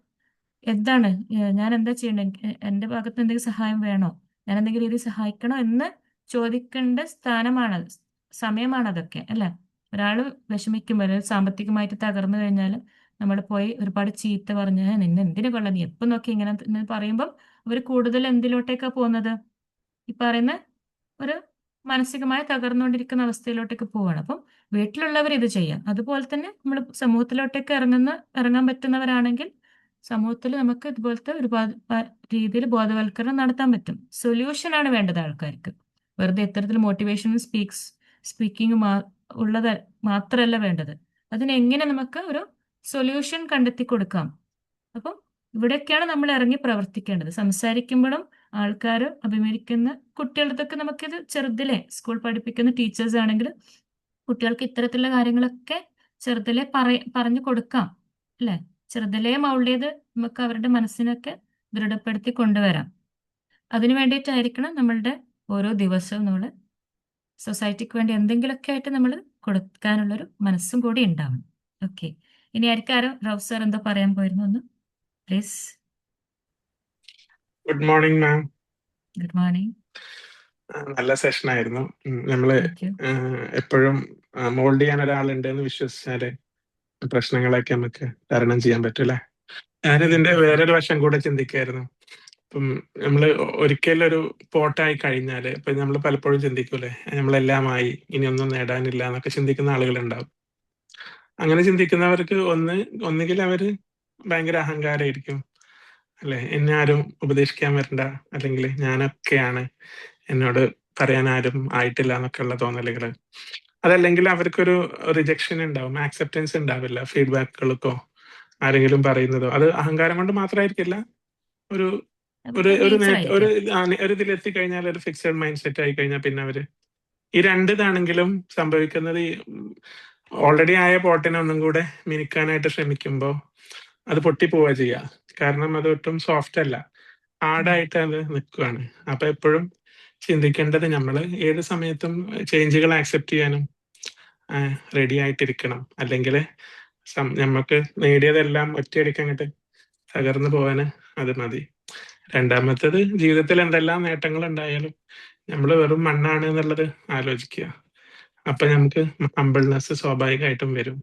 എന്താണ് ഞാൻ എന്താ ചെയ്യണ്ടേ, എൻ്റെ ഭാഗത്ത് എന്തെങ്കിലും സഹായം വേണോ, ഞാൻ എന്തെങ്കിലും രീതിയിൽ സഹായിക്കണോ എന്ന് ചോദിക്കേണ്ട സമയമാണ് അതൊക്കെ, അല്ലെ? ഒരാൾ വിഷമിക്കുമ്പോൾ, അല്ലെങ്കിൽ സാമ്പത്തികമായിട്ട് തകർന്നു കഴിഞ്ഞാൽ നമ്മൾ പോയി ഒരുപാട് ചീത്ത പറഞ്ഞ് നിന്നെ എന്തിനു കൊള്ളാം, നീ എപ്പം നോക്കി ഇങ്ങനെ പറയുമ്പം അവർ കൂടുതൽ എന്തിലോട്ടേക്കാ പോകുന്നത്? ഈ പറയുന്ന ഒരു മാനസികമായി തകർന്നുകൊണ്ടിരിക്കുന്ന അവസ്ഥയിലോട്ടേക്ക് പോവാണ്. അപ്പം വീട്ടിലുള്ളവർ ഇത് ചെയ്യാം. അതുപോലെ തന്നെ നമ്മൾ സമൂഹത്തിലോട്ടേക്ക് ഇറങ്ങാൻ പറ്റുന്നവരാണെങ്കിൽ സമൂഹത്തിൽ നമുക്ക് ഇതുപോലത്തെ ഒരു രീതിയിൽ ബോധവൽക്കരണം നടത്താൻ പറ്റും. സൊല്യൂഷൻ ആണ് വേണ്ടത് ആൾക്കാർക്ക്. വെറുതെ ഇത്തരത്തിൽ മോട്ടിവേഷൻ സ്പീക്കിംഗ് ഉള്ളത് മാത്രമല്ല വേണ്ടത്. അതിനെങ്ങനെ നമുക്ക് ഒരു സൊല്യൂഷൻ കണ്ടെത്തി കൊടുക്കാം. അപ്പം ഇവിടെയൊക്കെയാണ് നമ്മൾ ഇറങ്ങി പ്രവർത്തിക്കേണ്ടത്. സംസാരിക്കുമ്പോഴും ആൾക്കാർ അഭിമുഖീകരിക്കുന്ന കുട്ടികളുടെ അടുത്തൊക്കെ നമുക്കിത് ചെറുതിലെ സ്കൂൾ പഠിപ്പിക്കുന്ന ടീച്ചേഴ്സ് ആണെങ്കിൽ കുട്ടികൾക്ക് ഇത്തരത്തിലുള്ള കാര്യങ്ങളൊക്കെ ചെറുതിലെ പറഞ്ഞു കൊടുക്കാം, അല്ലെ? ചെറുതിലെ മൗൾഡ് ചെയ്ത് നമുക്ക് അവരുടെ മനസ്സിനൊക്കെ ദൃഢപ്പെടുത്തി കൊണ്ടുവരാം. അതിനു വേണ്ടിയിട്ടായിരിക്കണം നമ്മളുടെ ഓരോ ദിവസവും നമ്മൾ സൊസൈറ്റിക്ക് വേണ്ടി എന്തെങ്കിലുമൊക്കെ ആയിട്ട് നമ്മൾ കൊടുക്കാനുള്ളൊരു മനസ്സും കൂടി ഉണ്ടാവണം. ഓക്കെ, ഇനി ആർക്കാരോ റൌഫ് സാർ എന്തോ പറയാൻ പോയിരുന്നു ഒന്ന്, please. Good morning ma'am. Good morning. നല്ല സെഷൻ ആയിരുന്നു. നമ്മള് എപ്പോഴും മോൾഡ് ചെയ്യാൻ ഒരാളുണ്ട് എന്ന് വിശ്വസിച്ചാല് പ്രശ്നങ്ങളൊക്കെ നമുക്ക് തരണം ചെയ്യാൻ പറ്റൂലേ. ഞാനിതിന്റെ വേറൊരു വശം കൂടെ ചിന്തിക്കായിരുന്നു. ഇപ്പം നമ്മള് ഒരിക്കലും ഒരു പോട്ടായി കഴിഞ്ഞാല് ഇപ്പൊ നമ്മൾ പലപ്പോഴും ചിന്തിക്കൂലേ, നമ്മളെല്ലാമായി ഇനി ഒന്നും നേടാനില്ല എന്നൊക്കെ ചിന്തിക്കുന്ന ആളുകളുണ്ടാവും. അങ്ങനെ ചിന്തിക്കുന്നവർക്ക് ഒന്നുകിൽ അവര് ഭയങ്കര അഹങ്കാരമായിരിക്കും, അല്ലെ? എന്നെ ആരും ഉപദേശിക്കാൻ വരണ്ട, അല്ലെങ്കിൽ ഞാനൊക്കെയാണ്, എന്നോട് പറയാൻ ആരും ആയിട്ടില്ല എന്നൊക്കെയുള്ള തോന്നലുകൾ. അതല്ലെങ്കിൽ അവർക്കൊരു റിജക്ഷൻ ഉണ്ടാവും, ആക്സെപ്റ്റൻസ് ഉണ്ടാവില്ല ഫീഡ്ബാക്കുകൾക്കോ ആരെങ്കിലും പറയുന്നതോ. അത് അഹങ്കാരം കൊണ്ട് മാത്രമായിരിക്കില്ല, ഒരു ഇതിലെത്തി കഴിഞ്ഞാൽ ഒരു ഫിക്സഡ് മൈൻഡ് സെറ്റ് ആയി കഴിഞ്ഞാൽ പിന്നെ അവര് ഈ രണ്ടിതാണെങ്കിലും സംഭവിക്കുന്നത് ഓൾറെഡി ആയ പോട്ടിനെ ഒന്നും കൂടെ മിനുക്കാനായിട്ട് ശ്രമിക്കുമ്പോൾ അത് പൊട്ടിപ്പോവുക ചെയ്യുക. കാരണം അത് ഒട്ടും സോഫ്റ്റ് അല്ല, ഹാർഡായിട്ട് അത് നിൽക്കുകയാണ്. അപ്പൊ എപ്പോഴും ചിന്തിക്കേണ്ടത് നമ്മൾ ഏത് സമയത്തും ചേഞ്ചുകൾ ആക്സെപ്റ്റ് ചെയ്യാനും റെഡി ആയിട്ടിരിക്കണം. അല്ലെങ്കിൽ നമുക്ക് നേടിയതെല്ലാം ഒറ്റയടിക്ക് അങ്ങോട്ട് തകർന്നു പോവാന് അത് മതി. രണ്ടാമത്തത്, ജീവിതത്തിൽ എന്തെല്ലാം നേട്ടങ്ങൾ ഉണ്ടായാലും നമ്മൾ വെറും മണ്ണാണ് എന്നുള്ളത് ആലോചിക്കുക. അപ്പൊ നമുക്ക് ഹംബിൾനെസ് സ്വാഭാവികമായിട്ടും വരും.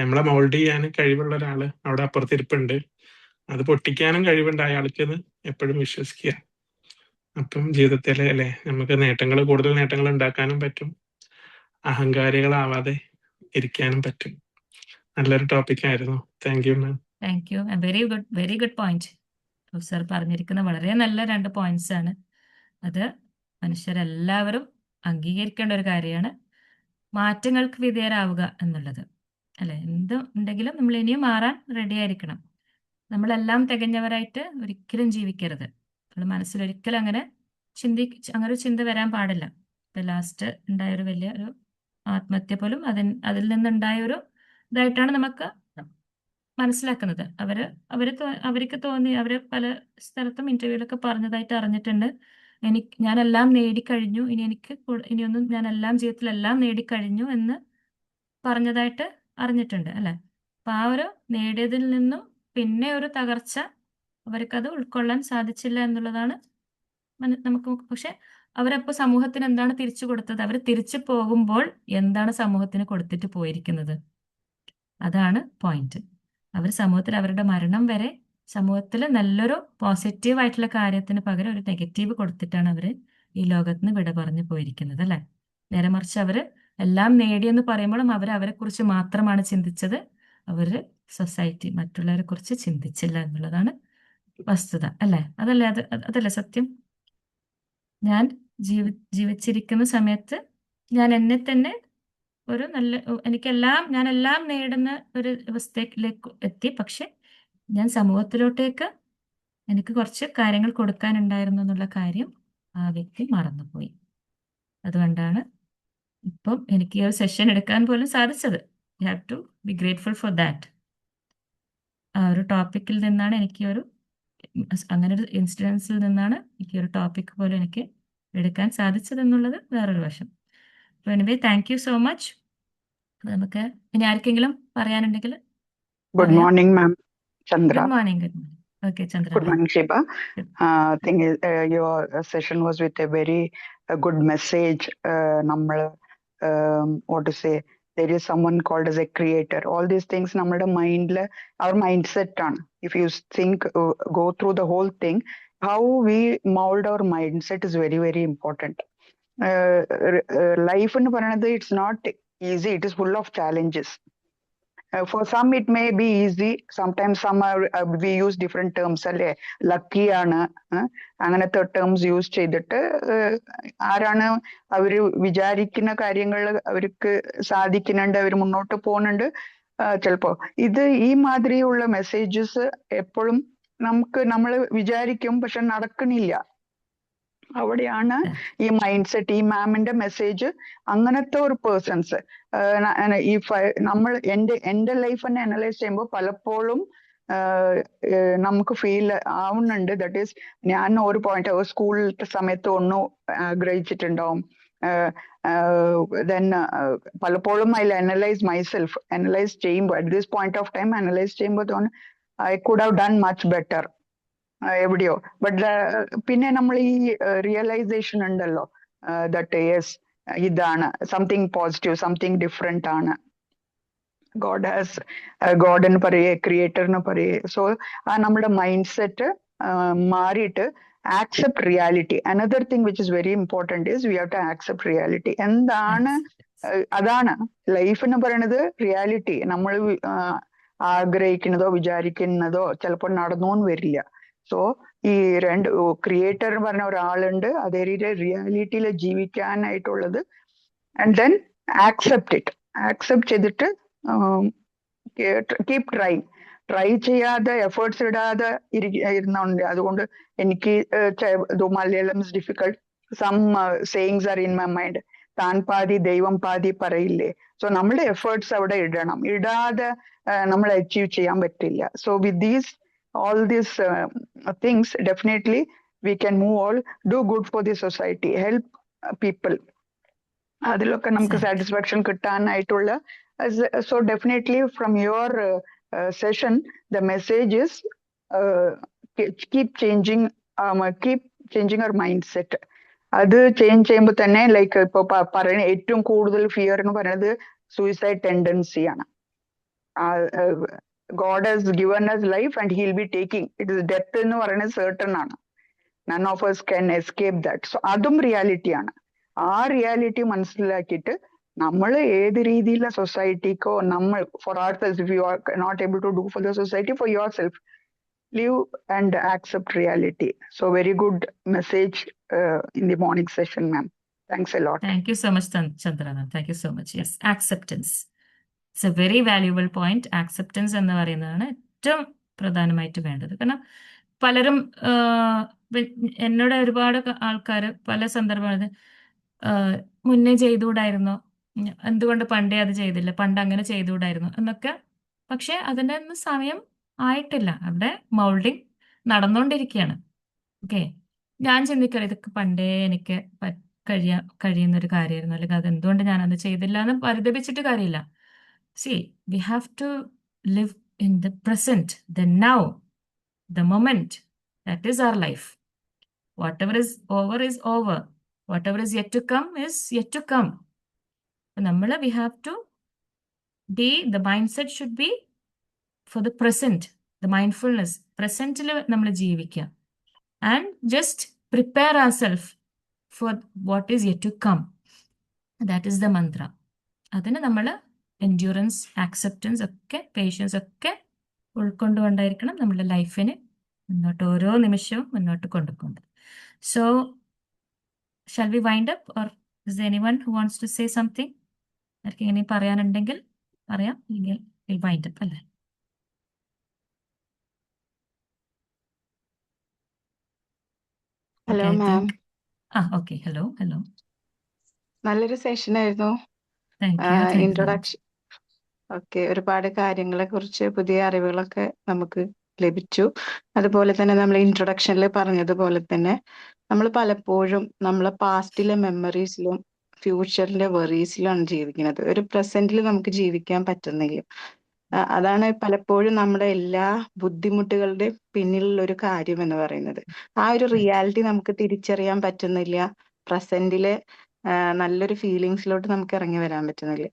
നമ്മളെ മോൾഡ് ചെയ്യാൻ കഴിവുള്ള ഒരാള് അവിടെ അപ്പുറത്തിരിപ്പുണ്ട്, അത് പൊട്ടിക്കാനും കഴിവുണ്ട് അയാൾക്കെന്ന് എപ്പോഴും വിശ്വസിക്കുക. അപ്പം ജീവിതത്തിലെ അല്ലെ നമുക്ക് കൂടുതൽ നേട്ടങ്ങൾ ഉണ്ടാക്കാനും പറ്റും, അഹങ്കാരികളാവാതെ ഇരിക്കാനും പറ്റും. നല്ലൊരു ടോപ്പിക് ആയിരുന്നു. Thank you ma'am. Thank U. Very good point. Sir പറഞ്ഞിരിക്കുന്ന വളരെ നല്ല 2 പോയിന്റ്സ് ആണ്. അത് മനുഷ്യരെല്ലാവരും അംഗീകരിക്കേണ്ട ഒരു കാര്യമാണ്, മാറ്റങ്ങൾക്ക് വിധേയരാവുക എന്നുള്ളത്, അല്ലെ? എന്ത് ഉണ്ടെങ്കിലും നമ്മൾ ഇനിയും മാറാൻ റെഡി ആയിരിക്കണം. നമ്മളെല്ലാം തികഞ്ഞവരായിട്ട് ഒരിക്കലും ജീവിക്കരുത്. നമ്മൾ മനസ്സിലൊരിക്കലും അങ്ങനെ ഒരു ചിന്ത വരാൻ പാടില്ല. ഇപ്പൊ ലാസ്റ്റ് ഉണ്ടായൊരു വലിയൊരു ആത്മഹത്യ പോലും അതിൽ നിന്നുണ്ടായ ഒരു ഇതായിട്ടാണ് നമുക്ക് മനസ്സിലാക്കുന്നത്. അവർക്ക് തോന്നി, അവര് പല സ്ഥലത്തും ഇന്റർവ്യൂലൊക്കെ പറഞ്ഞതായിട്ട് അറിഞ്ഞിട്ടുണ്ട്, ഞാനെല്ലാം നേടിക്കഴിഞ്ഞു, ഇനിയൊന്നും ഞാനെല്ലാം ജീവിതത്തിലെല്ലാം നേടിക്കഴിഞ്ഞു എന്ന് പറഞ്ഞതായിട്ട് അറിഞ്ഞിട്ടുണ്ട്, അല്ലെ? അപ്പൊ ആ ഒരു നേടിയതിൽ നിന്നും പിന്നെ ഒരു തകർച്ച അവർക്കത് ഉൾക്കൊള്ളാൻ സാധിച്ചില്ല എന്നുള്ളതാണ് നമുക്ക്. പക്ഷെ അവരപ്പോ സമൂഹത്തിന് എന്താണ് തിരിച്ചു കൊടുത്തത്? അവർ തിരിച്ചു പോകുമ്പോൾ എന്താണ് സമൂഹത്തിന് കൊടുത്തിട്ട് പോയിരിക്കുന്നത്? അതാണ് പോയിന്റ്. അവർ സമൂഹത്തിൽ അവരുടെ മരണം വരെ സമൂഹത്തിൽ നല്ലൊരു പോസിറ്റീവ് ആയിട്ടുള്ള കാര്യത്തിന് പകരം ഒരു നെഗറ്റീവ് കൊടുത്തിട്ടാണ് അവര് ഈ ലോകത്ത് നിന്ന് വിട പറഞ്ഞു പോയിരിക്കുന്നത്, അല്ലെ? നേരെ മറിച്ച് അവര് എല്ലാം നേടിയെന്ന് പറയുമ്പോഴും അവരെ കുറിച്ച് മാത്രമാണ് ചിന്തിച്ചത്. അവര് സൊസൈറ്റി, മറ്റുള്ളവരെ കുറിച്ച് ചിന്തിച്ചില്ല എന്നുള്ളതാണ് വസ്തുത, അല്ലെ? അതല്ലേ സത്യം? ഞാൻ ജീവിച്ചിരിക്കുന്ന സമയത്ത് ഞാൻ എന്നെ തന്നെ ഞാനെല്ലാം നേടുന്ന ഒരു അവസ്ഥയിലേക്ക് എത്തി. പക്ഷെ ഞാൻ സമൂഹത്തിലോട്ടേക്ക് എനിക്ക് കുറച്ച് കാര്യങ്ങൾ കൊടുക്കാനുണ്ടായിരുന്നു എന്നുള്ള കാര്യം ആ വ്യക്തി മറന്നുപോയി. അതുകൊണ്ടാണ് ഇപ്പം എനിക്ക് ഈ ഒരു സെഷൻ എടുക്കാൻ പോലും സാധിച്ചത്. You have to be grateful for that. ആ ഒരു ടോപ്പിക്കിൽ നിന്നാണ് എനിക്ക് ഒരു അങ്ങനെ ഒരു ഇൻസിഡൻസിൽ നിന്നാണ് എനിക്ക് ഒരു ടോപ്പിക് പോലും എനിക്ക് എടുക്കാൻ സാധിച്ചതെന്നുള്ളത് വേറൊരു വശം. അപ്പോൾ anyway thank you so much. നമുക്ക് ഇനി ആർക്കെങ്കിലും പറയാനുണ്ടെങ്കിൽ Good പറയാം. morning, ma'am. Good Chandra. Morning. Good morning. Okay Chandra Good ma'am. morning, Shiba. Thing is, your session was with a very good message. What to say? There is someone called as a creator. All these things, നമ്മുടെ മൈൻഡില് our mindset ആണ്. If you think, go through the whole thing, how we mold our mindset is very, very important. Life എന്ന് പറയുന്നത് it's not easy. It is full of challenges. For some it may be easy, sometimes some are we use different terms അല്ലേ, lucky ആണ് അങ്ങനത്തെ terms use ചെയ്തിട്ട് ആരാണ് അവര് വിചാരിക്കുന്ന കാര്യങ്ങൾ അവർക്ക് സാധിക്കുന്നുണ്ട്, അവർ മുന്നോട്ട് പോകുന്നുണ്ട്. ചിലപ്പോ ഇത് ഈ മാതിരിയുള്ള മെസ്സേജസ് എപ്പോഴും നമ്മൾ വിചാരിക്കും, പക്ഷെ നടക്കണില്ല. അവിടെയാണ് ഈ മൈൻഡ് സെറ്റ്, ഈ മാമിന്റെ മെസ്സേജ് അങ്ങനത്തെ ഒരു പേഴ്സൺസ് ഈ നമ്മൾ എന്റെ ലൈഫ് തന്നെ അനലൈസ് ചെയ്യുമ്പോൾ പലപ്പോഴും നമുക്ക് ഫീൽ ആവുന്നുണ്ട്. ദാറ്റ് ഈസ് ഞാൻ ഒരു പോയിന്റ് സ്കൂളിലത്തെ സമയത്ത് ഒന്നും ആഗ്രഹിച്ചിട്ടുണ്ടാവും. ദെൻ പലപ്പോഴും ഐ അനലൈസ് മൈസെൽഫ്, അനലൈസ് ചെയ്യുമ്പോൾ at this point of time analyse ചെയ്യുമ്പോൾ തോന്നുന്നു I could have done much better എവിടെയോ. ബട്ട് പിന്നെ നമ്മൾ ഈ റിയലൈസേഷൻ ഉണ്ടല്ലോ, ദാറ്റ് യെസ് ഇതാണ് സംതിങ് പോസിറ്റീവ്, സംതിങ് ഡിഫറെന്റ് ആണ്. ഗോഡ് ഹാസ്, ഗോഡ് എന്ന് പറയേ, ക്രിയേറ്റർ എന്ന് പറയേ. സോ ആ നമ്മുടെ മൈൻഡ് സെറ്റ് മാറിയിട്ട് accept reality. Another thing which is very important is we have to accept reality. എന്താണ് അതാണ് ലൈഫ് എന്ന് പറയുന്നത്, റിയാലിറ്റി. നമ്മൾ ആഗ്രഹിക്കുന്നതോ വിചാരിക്കുന്നതോ ചിലപ്പോൾ നടന്നോന്ന് വരില്ല. സോ ഈ രണ്ട് ക്രിയേറ്റർ എന്ന് പറഞ്ഞ ഒരാളുണ്ട്, അതേ രീതിയിൽ റിയാലിറ്റിയിൽ ജീവിക്കാനായിട്ടുള്ളത്. And then accept it, accept ചെയ്തിട്ട് കീപ് ട്രൈ ചെയ്യാതെ എഫേർട്സ് ഇടാതെ ഇരുന്നുണ്ട്. അതുകൊണ്ട് എനിക്ക് Malayalam is difficult. Some sayings are in my mind. താൻ പാതി ദൈവം പാതി പറയില്ലേ. സോ നമ്മുടെ എഫേർട്സ് അവിടെ ഇടണം, ഇടാതെ നമ്മൾ അച്ചീവ് ചെയ്യാൻ പറ്റില്ല. So with these all these things, definitely we can move all, do good for the society, help people. അതിലൊക്കെ നമുക്ക് സാറ്റിസ്ഫാക്ഷൻ കിട്ടാനായിട്ടുള്ള. So definitely from your session the message is keep changing our mind set. അത് change ചെയ്യുമ്പോൾ തന്നെ like ഇപ്പൊ പറയുന്ന ഏറ്റവും കൂടുതൽ ഫിയർ എന്ന് പറയുന്നത് suicide ടെൻഡൻസിയാണ്. God has given us life and he'll be taking it. Is death എന്ന് പറയുന്നത് certain ആണ്. None of us can escape that. So അതും റിയാലിറ്റി ആണ്. ആ റിയാലിറ്റി മനസ്സിലാക്കിയിട്ട് നമ്മൾ ഏത് രീതിയിലുള്ള സൊസൈറ്റിക്കോ നമ്മൾ for ourself, if you are not able to do for the society, for yourself, live and accept reality. So very good message in the morning session, ma'am. Thanks a lot. Thank you so much, Chandra. Thank you so much. Yes, acceptance. It's A very valuable point. Acceptance എന്ന് പറയുന്നതാണ് ഏറ്റവും പ്രധാനമായിട്ട് വേണ്ടത്. കാരണം പലരും എന്നോട് ഒരുപാട് ആൾക്കാർ പല സന്ദർഭങ്ങളിൽ മുന്നേ ചെയ്തുകൂടായിരുന്നോ, എന്തുകൊണ്ട് പണ്ടേ അത് ചെയ്തില്ല, പണ്ട് അങ്ങനെ ചെയ്തുകൂടായിരുന്നു എന്നൊക്കെ. പക്ഷെ അതിൻ്റെ ഒന്നും സമയം ആയിട്ടില്ല, അവിടെ മൗൾഡിങ് നടന്നുകൊണ്ടിരിക്കുകയാണ്. ഓക്കെ, ഞാൻ ചിന്തിക്കറിയാം ഇതൊക്കെ പണ്ടേ എനിക്ക് കഴിയുന്നൊരു കാര്യമായിരുന്നു, അല്ലെങ്കിൽ അതെന്തുകൊണ്ട് ഞാനത് ചെയ്തില്ല എന്ന് പരിതപിച്ചിട്ട് കാര്യമില്ല. See, we have to live in the present, the now, the moment. That is our life. Whatever is over. Whatever is yet to come is yet to come. We have to be, the mindset should be for the present, the mindfulness. Present നമ്മൾ ജീവിക്കുക. And just prepare ourselves for what is yet to come. That is the mantra. അതിന് നമ്മൾ endurance, acceptance ഒക്കെ, patients ഒക്കെ ഉൾക്കൊണ്ടുകൊണ്ടായിരിക്കണം നമ്മുടെ ലൈഫിന് മുന്നോട്ട് ഓരോ നിമിഷവും മുന്നോട്ട് കൊണ്ടുപോകുന്നത്. So shall we wind up, or is anyone who wants to say something? ആർക്കെങ്കിലും പറയാനുണ്ടെങ്കിൽ പറയാം, അല്ലെങ്കിൽ വൈൻഡ് അപ്പ് അല്ലേ? Hello Okay, I ma'am, think. Okay. Hello. നല്ലൊരു സെഷൻ ആയിരുന്നു. Thank you. Thank you so much. Introduction okay, ഒരുപാട് കാര്യങ്ങളെ കുറിച്ച് പുതിയ അറിവുകളൊക്കെ നമുക്ക് ലഭിച്ചു. അതുപോലെ തന്നെ നമ്മൾ ഇൻട്രൊഡക്ഷനിൽ പറഞ്ഞതുപോലെ തന്നെ നമ്മൾ പലപ്പോഴും നമ്മളെ പാസ്റ്റിലെ മെമ്മറീസിലും ഫ്യൂച്ചറിന്റെ വെറീസിലാണ് ജീവിക്കുന്നത്. ഒരു പ്രസന്റിൽ നമുക്ക് ജീവിക്കാൻ പറ്റുന്നില്ല. അതാണ് പലപ്പോഴും നമ്മുടെ എല്ലാ ബുദ്ധിമുട്ടുകളുടെ പിന്നിലുള്ള ഒരു കാര്യം എന്ന് പറയുന്നത്. ആ ഒരു Right. റിയാലിറ്റി നമുക്ക് തിരിച്ചറിയാൻ പറ്റുന്നില്ല. പ്രസന്റിലെ നല്ലൊരു ഫീലിങ്സിലോട്ട് നമുക്ക് ഇറങ്ങി വരാൻ പറ്റുന്നില്ല.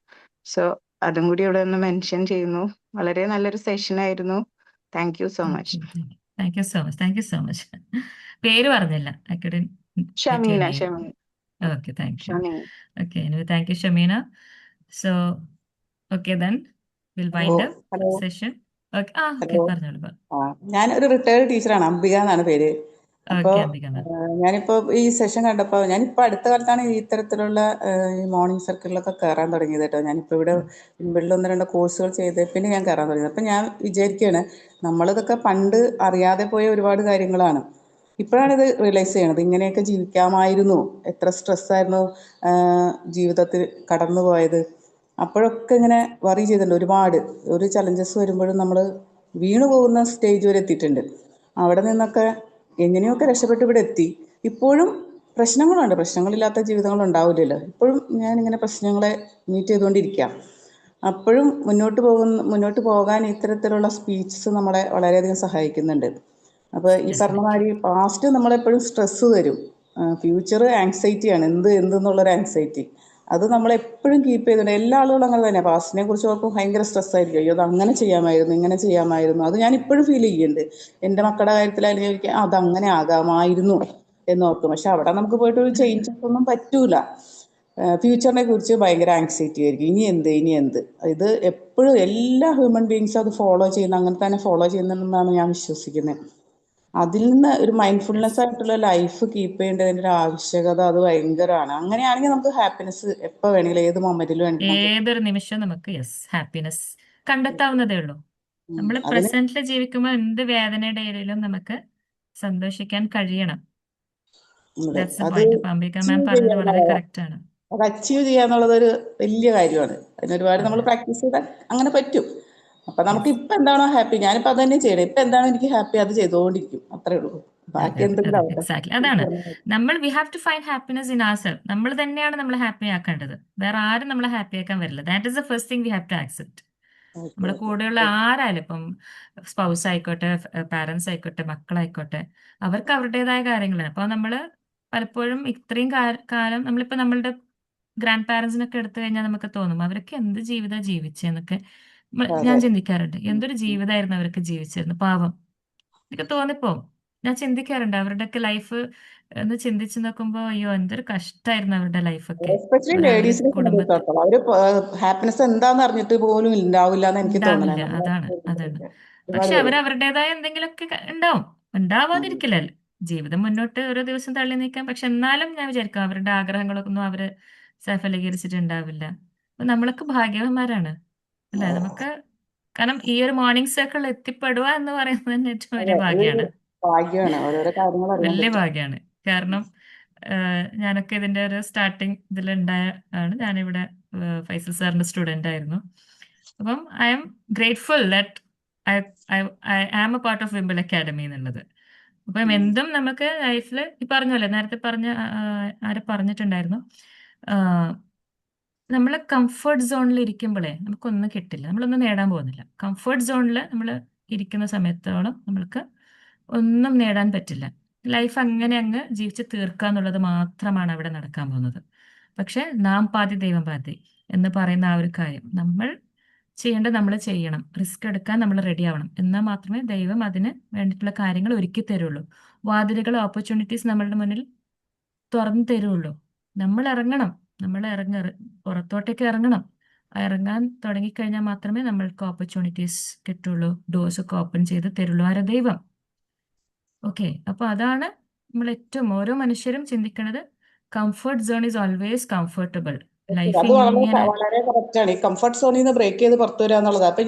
സോ അതും കൂടി ഇവിടെ ഒന്ന് മെൻഷൻ ചെയ്യുന്നു. വളരെ നല്ലൊരു സെഷൻ ആയിരുന്നു. Thank you so Thank much. you. Thank you so much. Thank you so much. പേര് പറഞ്ഞില്ല. I couldn't get your Shameena, name. Shameena, Okay, thank you. Shameena. Okay, anyway, thank you, Shamina. So, okay then, we'll wind up hello session. Okay, okay, hello പറഞ്ഞോളൂ. ഞാനൊരു retired ടീച്ചറാണ്, അംബിക എന്നാണ് പേര്. അപ്പോൾ Okay, Ambika ma'am. ഞാനിപ്പോൾ ഈ സെഷൻ കണ്ടപ്പോൾ ഞാനിപ്പോൾ അടുത്ത കാലത്താണ് ഈ ഇത്തരത്തിലുള്ള ഈ മോർണിംഗ് സർക്കിളിലൊക്കെ കയറാൻ തുടങ്ങിയത് കേട്ടോ. ഞാനിപ്പോൾ ഇവിടെ പിൻപിളിൽ 1-2 കോഴ്സുകൾ ചെയ്ത് പിന്നെ ഞാൻ കയറാൻ തുടങ്ങിയത്. അപ്പം ഞാൻ വിചാരിക്കുകയാണ്, നമ്മളിതൊക്കെ പണ്ട് അറിയാതെ പോയ ഒരുപാട് കാര്യങ്ങളാണ്. ഇപ്പോഴാണ് ഇത് റിയലൈസ് ചെയ്യണത്, ഇങ്ങനെയൊക്കെ ജീവിക്കാമായിരുന്നു, എത്ര സ്ട്രെസ്സായിരുന്നു ജീവിതത്തിൽ കടന്നു പോയത്. അപ്പോഴൊക്കെ ഇങ്ങനെ വറി ചെയ്തിട്ടുണ്ട് ഒരുപാട്. ഒരു ചലഞ്ചസ് വരുമ്പോഴും നമ്മൾ വീണു പോകുന്ന സ്റ്റേജ് വരെ എത്തിയിട്ടുണ്ട്. അവിടെ നിന്നൊക്കെ എങ്ങനെയൊക്കെ രക്ഷപ്പെട്ട് ഇവിടെ എത്തി. ഇപ്പോഴും പ്രശ്നങ്ങളുണ്ട്, പ്രശ്നങ്ങളില്ലാത്ത ജീവിതങ്ങൾ ഉണ്ടാവില്ലല്ലോ. ഇപ്പോഴും ഞാനിങ്ങനെ പ്രശ്നങ്ങളെ മീറ്റ് ചെയ്തുകൊണ്ടിരിക്കാം. അപ്പോഴും മുന്നോട്ട് പോകാൻ ഇത്തരത്തിലുള്ള സ്പീച്ചസ് നമ്മളെ വളരെയധികം സഹായിക്കുന്നുണ്ട്. അപ്പോൾ ഈ പറഞ്ഞ Definitely. മാതിരി പാസ്റ്റ് നമ്മളെപ്പോഴും സ്ട്രെസ്സ് തരും, ഫ്യൂച്ചർ ആങ്സൈറ്റിയാണ്, എന്തെന്നുള്ളൊരു ആങ്സൈറ്റി. അത് നമ്മളെപ്പോഴും കീപ്പ് ചെയ്തിട്ടുണ്ട്. എല്ലാ ആളുകളും അങ്ങനെ തന്നെ. പാസ്റ്റിനെ കുറിച്ച് ഓർക്കും ഭയങ്കര സ്ട്രെസ്സായിരിക്കും, അയ്യോ അത് അങ്ങനെ ചെയ്യാമായിരുന്നു, ഇങ്ങനെ ചെയ്യാമായിരുന്നു. അത് ഞാൻ ഇപ്പോഴും ഫീൽ ചെയ്യുന്നുണ്ട്. എൻ്റെ മക്കളുടെ കാര്യത്തിലായാലും ചോദിക്കുക അതങ്ങനെ ആകാമായിരുന്നു എന്നോർക്കും. പക്ഷെ അവിടെ നമുക്ക് പോയിട്ട് ഒരു ചേഞ്ചസ് ഒന്നും പറ്റൂല. ഫ്യൂച്ചറിനെ കുറിച്ച് ഭയങ്കര ആങ്സൈറ്റി ആയിരിക്കും, ഇനി എന്ത്. ഇത് എപ്പോഴും എല്ലാ ഹ്യൂമൻ ബീങ്സും അത് ഫോളോ ചെയ്യുന്ന, അങ്ങനെ തന്നെ ഫോളോ ചെയ്യുന്നതെന്നാണ് ഞാൻ വിശ്വസിക്കുന്നത്. അതിൽ നിന്ന് ഒരു മൈൻഡ്ഫുൾനെസ് ആയിട്ടുള്ള ലൈഫ് കീപ്പ് ചെയ്യേണ്ടതിൻ്റെ ഒരു ആവശ്യകത അത് ഭയങ്കരമാണ്. അങ്ങനെയാണെങ്കിൽ നമുക്ക് ഹാപ്പിനെസ് എപ്പോൾ വേണമെങ്കിലും ഏത് മൊമെന്റിലും വേണമെങ്കിലും നമുക്ക് ഏതൊരു നിമിഷം നമുക്ക് ഹാപ്പിനെസ് കണ്ടെത്താവുന്നതേ ഉള്ളൂ. നമ്മൾ അതിന് പ്രസന്റിൽ ജീവിക്കുമ്പോൾ എന്ത് വേദനയുടെ ഇടയിലും നമുക്ക് സന്തോഷിക്കാൻ കഴിയണം. അതെ, ദാറ്റ്സ് ദ അത് പോയിന്റ്. അപ്പൊ അംബിക മാം അച്ചീവ് പറഞ്ഞത് വളരെ ചെയ്യാന്നുള്ളതാണ്. കറക്റ്റ് ആണ്. അത് അച്ചീവ് ചെയ്യാന്നുള്ളത് ഒരു വലിയ കാര്യമാണ്. അതിനൊരുപാട് നമ്മൾ അതെ, പ്രാക്ടീസ് ചെയ്താൽ അങ്ങനെ പറ്റും. അപ്പൊ നമുക്ക് യെസ്, ഇപ്പൊ എന്താണോ ഹാപ്പി, ഞാനിപ്പോ അത് തന്നെ ചെയ്യണം. ഇപ്പൊ എന്താണോ എനിക്ക് ഹാപ്പി അത് ചെയ്തുകൊണ്ടിരിക്കും, അത്രേ ഉള്ളൂ. അതെ, ബാക്കി അതെ, എന്തെങ്കിലും അതെ, ആവട്ടെ. എക്സാക്ട്ലി. അതാണ് നമ്മൾ we have to find happiness in ourself. നമ്മൾ തന്നെയാണ് നമ്മളെ ഹാപ്പി ആക്കേണ്ടത്. വേറെ ആരും നമ്മളെ ഹാപ്പി ആക്കാൻ വരില്ല. That is the first thing we have to accept. Okay നമ്മുടെ കൂടെയുള്ള ആരായാലും, ഇപ്പം സ്പൗസ് ആയിക്കോട്ടെ, പാരന്റ്സ് ആയിക്കോട്ടെ, മക്കളായിക്കോട്ടെ, അവർക്ക് അവരുടേതായ കാര്യങ്ങളാണ്. അപ്പോൾ നമ്മൾ പലപ്പോഴും ഇത്രയും കാലം നമ്മളിപ്പോൾ നമ്മളുടെ ഗ്രാൻഡ് പാരന്റ്സിനൊക്കെ എടുത്തു കഴിഞ്ഞാൽ നമുക്ക് തോന്നും അവരൊക്കെ എന്ത് ജീവിതം ജീവിച്ചെന്നൊക്കെ ഞാൻ അതെ. ചിന്തിക്കാറുണ്ട്. എന്തൊരു ജീവിതമായിരുന്നു അവരൊക്കെ ജീവിച്ചിരുന്നു, പാവം. എനിക്ക് തോന്നിപ്പോവും. ഞാൻ ചിന്തിക്കാറുണ്ട് അവരുടെയൊക്കെ ലൈഫ് എന്ന് ചിന്തിച്ചു നോക്കുമ്പോൾ, അയ്യോ എന്തൊരു കഷ്ടമായിരുന്നു അവരുടെ ലൈഫൊക്കെ. എസ്പെഷ്യലി അവര് ലേഡീസിനെ കുടുംബത്തിൽ സംബന്ധിച്ചിടത്തോളം അവര് ഹാപ്പിനെസ് എന്താന്ന് അറിഞ്ഞിട്ട് പോലും ഉണ്ടാവില്ല എന്ന് എനിക്ക് തോന്നണേ. ഉണ്ടാവില്ല. നമ്മളെ അതാണ് ഒരുപാട് പക്ഷെ പേര് അവരുടേതായ എന്തെങ്കിലുമൊക്കെ ഉണ്ടാവും. ഉണ്ടാവാതിരിക്കില്ലല്ലോ. ജീവിതം മുന്നോട്ട് ഓരോ ദിവസം തള്ളി നീക്കാം. പക്ഷെ എന്നാലും ഞാൻ വിചാരിക്കും അവരുടെ ആഗ്രഹങ്ങളൊന്നും അവര് സഫലീകരിച്ചിട്ടുണ്ടാവില്ല. അപ്പൊ നമ്മളൊക്കെ ഭാഗ്യവന്മാരാണ് അല്ലെ? നമുക്ക് കാരണം ഈ ഒരു മോർണിംഗ് സർക്കിൾ എത്തിപ്പെടുക എന്ന് പറയുന്നത് തന്നെ ഏറ്റവും അതെ, വലിയ ഇതൊരു ഭാഗ്യമാണ്. ഭാഗ്യമാണ്, ഓരോരോ കാര്യങ്ങൾ അറിയാൻ വലിയ പറ്റും. ഭാഗ്യമാണ്. കാരണം ഞാനൊക്കെ ഇതിന്റെ ഒരു സ്റ്റാർട്ടിങ് ഇതിലുണ്ടായ ആണ്. ഞാനിവിടെ ഫൈസൽ സാറിന്റെ സ്റ്റുഡന്റ് ആയിരുന്നു. അപ്പം I am grateful that I I am a part of Wimble academy എന്നുള്ളത്. അപ്പം എന്തും നമുക്ക് ലൈഫിൽ ഈ പറഞ്ഞ പോലെ നേരത്തെ ആരെ പറഞ്ഞിട്ടുണ്ടായിരുന്നു, നമ്മൾ കംഫർട്ട് സോണിൽ ഇരിക്കുമ്പോഴേ നമുക്കൊന്നും കിട്ടില്ല, നമ്മളൊന്നും നേടാൻ പോകുന്നില്ല. കംഫർട്ട് സോണിൽ നമ്മൾ ഇരിക്കുന്ന സമയത്തോളം നമ്മൾക്ക് ഒന്നും നേടാൻ പറ്റില്ല. ലൈഫ് അങ്ങനെ അങ്ങ് ജീവിച്ച് തീർക്കുക എന്നുള്ളത് മാത്രമാണ് അവിടെ നടക്കാൻ പോകുന്നത്. പക്ഷെ നാം പാതി ദൈവം പാതി എന്ന് പറയുന്ന ആ ഒരു കാര്യം നമ്മൾ ചെയ്യേണ്ടത് നമ്മൾ ചെയ്യണം. റിസ്ക് എടുക്കാൻ നമ്മൾ റെഡി ആവണം. എന്നാൽ മാത്രമേ ദൈവം അതിന് വേണ്ടിയിട്ടുള്ള കാര്യങ്ങൾ ഒരുക്കി തരുള്ളൂ. വാതിലുകൾ, ഓപ്പർച്യൂണിറ്റീസ് നമ്മളുടെ മുന്നിൽ തുറന്നു തരുള്ളൂ. നമ്മൾ ഇറങ്ങണം. പുറത്തോട്ടേക്ക് ഇറങ്ങണം. ഇറങ്ങാൻ തുടങ്ങിക്കഴിഞ്ഞാൽ മാത്രമേ നമ്മൾക്ക് ഓപ്പർച്യൂണിറ്റീസ് കിട്ടുള്ളൂ. ഡോഴ്സ് ഒക്കെ ഓപ്പൺ ചെയ്ത് തരുള്ളൂ ആരെ? ദൈവം. ഓക്കെ, അപ്പൊ അതാണ് നമ്മൾ ഏറ്റവും ഓരോ മനുഷ്യരും ചിന്തിക്കുന്നത്. Comfort zone is always comfortable. Life അത് വളരെ ഇങ്ങനെ വളരെ കറക്റ്റാണ്. ഈ കംഫർട്ട് സോണിൽ നിന്ന് ബ്രേക്ക് ചെയ്ത് പുറത്തു വരിക എന്നുള്ളത്. അപ്പൊ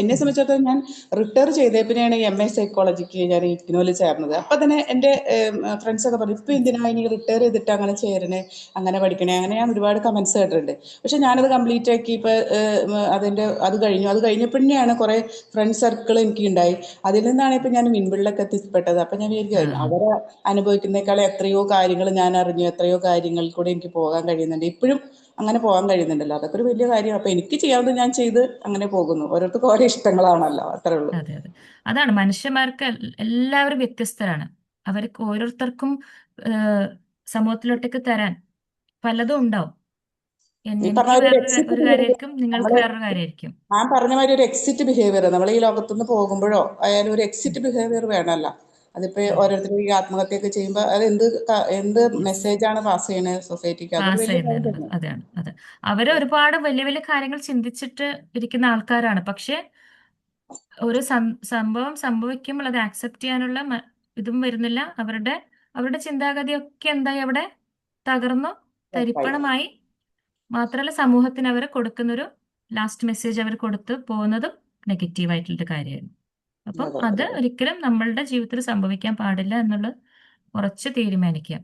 എന്നെ സംബന്ധിച്ചിടത്തോളം ഞാൻ റിട്ടയർ ചെയ്തേ പിന്നെയാണ് MA സൈക്കോളജിക്ക് ഞാൻ ഇഗ്നോയിൽ ചേർന്നത്. അപ്പൊ തന്നെ എന്റെ ഫ്രണ്ട്സ് ഒക്കെ പറഞ്ഞു, ഇപ്പൊ എന്തിനാ ഇനി റിട്ടയർ ചെയ്തിട്ട് അങ്ങനെ ചേരണേ, അങ്ങനെ പഠിക്കണേ, അങ്ങനെ ഞാൻ ഒരുപാട് കമന്റ്സ് കേട്ടിട്ടുണ്ട്. പക്ഷെ ഞാനത് കംപ്ലീറ്റ് ആക്കി. ഇപ്പൊ അത് കഴിഞ്ഞു. അത് കഴിഞ്ഞപ്പോഴാണ് കുറെ ഫ്രണ്ട് സർക്കിൾ എനിക്ക് ഉണ്ടായി. അതിൽ നിന്നാണ് ഇപ്പൊ ഞാൻ വിൻബിളിലൊക്കെ എത്തിപ്പെട്ടത്. അപ്പൊ ഞാൻ വിചാരിക്കും അവരെ അനുഭവിക്കുന്നേക്കാളും എത്രയോ കാര്യങ്ങൾ ഞാൻ അറിഞ്ഞു, എത്രയോ കാര്യങ്ങളിൽ കൂടെ എനിക്ക് പോകാൻ കഴിയുന്നുണ്ട്. ഇപ്പോഴും അങ്ങനെ പോകാൻ കഴിയുന്നുണ്ടല്ലോ, അതൊക്കെ ഒരു വലിയ കാര്യം. അപ്പൊ എനിക്ക് ചെയ്യാവുന്നത് ഞാൻ ചെയ്ത് അങ്ങനെ പോകുന്നു. ഓരോരുത്തർക്കും ഓരോ ഇഷ്ടങ്ങളാണല്ലോ, അത്രേ ഉള്ളൂ. അതെ അതെ അതാണ് മനുഷ്യന്മാർക്ക് എല്ലാവരും വ്യത്യസ്തരാണ്. അവർക്ക് ഓരോരുത്തർക്കും സമൂഹത്തിലോട്ടേക്ക് തരാൻ പലതും ഉണ്ടാവും. ഈ എനിക്ക് പറഞ്ഞ ഒരു വേറൊരു എക്സിറ്റ് ഒരു ബിഹേവിയർ കാര്യമായിരിക്കും, നിങ്ങൾക്ക് നമ്മള് വേറൊരു കാര്യമായിരിക്കും. ഞാൻ പറഞ്ഞ മാതിരി ഒരു എക്സിറ്റ് ബിഹേവിയർ നമ്മൾ ഈ ലോകത്തുനിന്ന് പോകുമ്പോഴോ ആയാലും ഒരു എക്സിറ്റ് ബിഹേവിയർ വേണമല്ലോ. അതിപ്പോ അതെ ഓരോരുത്തരും ഈ ആത്മഹത്യയൊക്കെ ചെയ്യുമ്പോൾ അത് എന്ത് യെസ് മെസ്സേജാണ് പാസ് ചെയ്യണത് സൊസൈറ്റിക്ക്, അതൊരു പാസ് വലിയ കാര്യം ചെയ്യുന്നതിനുള്ളത് തന്നെയാണ്. അതാണ്. അതെ അവര് ഒരുപാട് വലിയ വലിയ കാര്യങ്ങൾ ചിന്തിച്ചിട്ട് ഇരിക്കുന്ന ആൾക്കാരാണ്. പക്ഷെ ഒരു സംഭവം സംഭവിക്കുമ്പോൾ അത് ആക്സെപ്റ്റ് ചെയ്യാനുള്ള ഇതും വരുന്നില്ല. അവരുടെ ചിന്താഗതിയൊക്കെ എന്തായി അവിടെ തകർന്നു ഉറപ്പായിട്ടും. തരിപ്പണമായി. മാത്രമല്ല സമൂഹത്തിന് അവർ കൊടുക്കുന്നൊരു ലാസ്റ്റ് മെസ്സേജ് അവർ കൊടുത്ത് പോകുന്നതും നെഗറ്റീവായിട്ടുള്ള കാര്യമായിരുന്നു. അപ്പം അതെ അത് അതെ ഒരിക്കലും നമ്മളുടെ ജീവിതത്തിൽ സംഭവിക്കാൻ പാടില്ല എന്നുള്ളത് ഉറച്ച് തീരുമാനിക്കുക.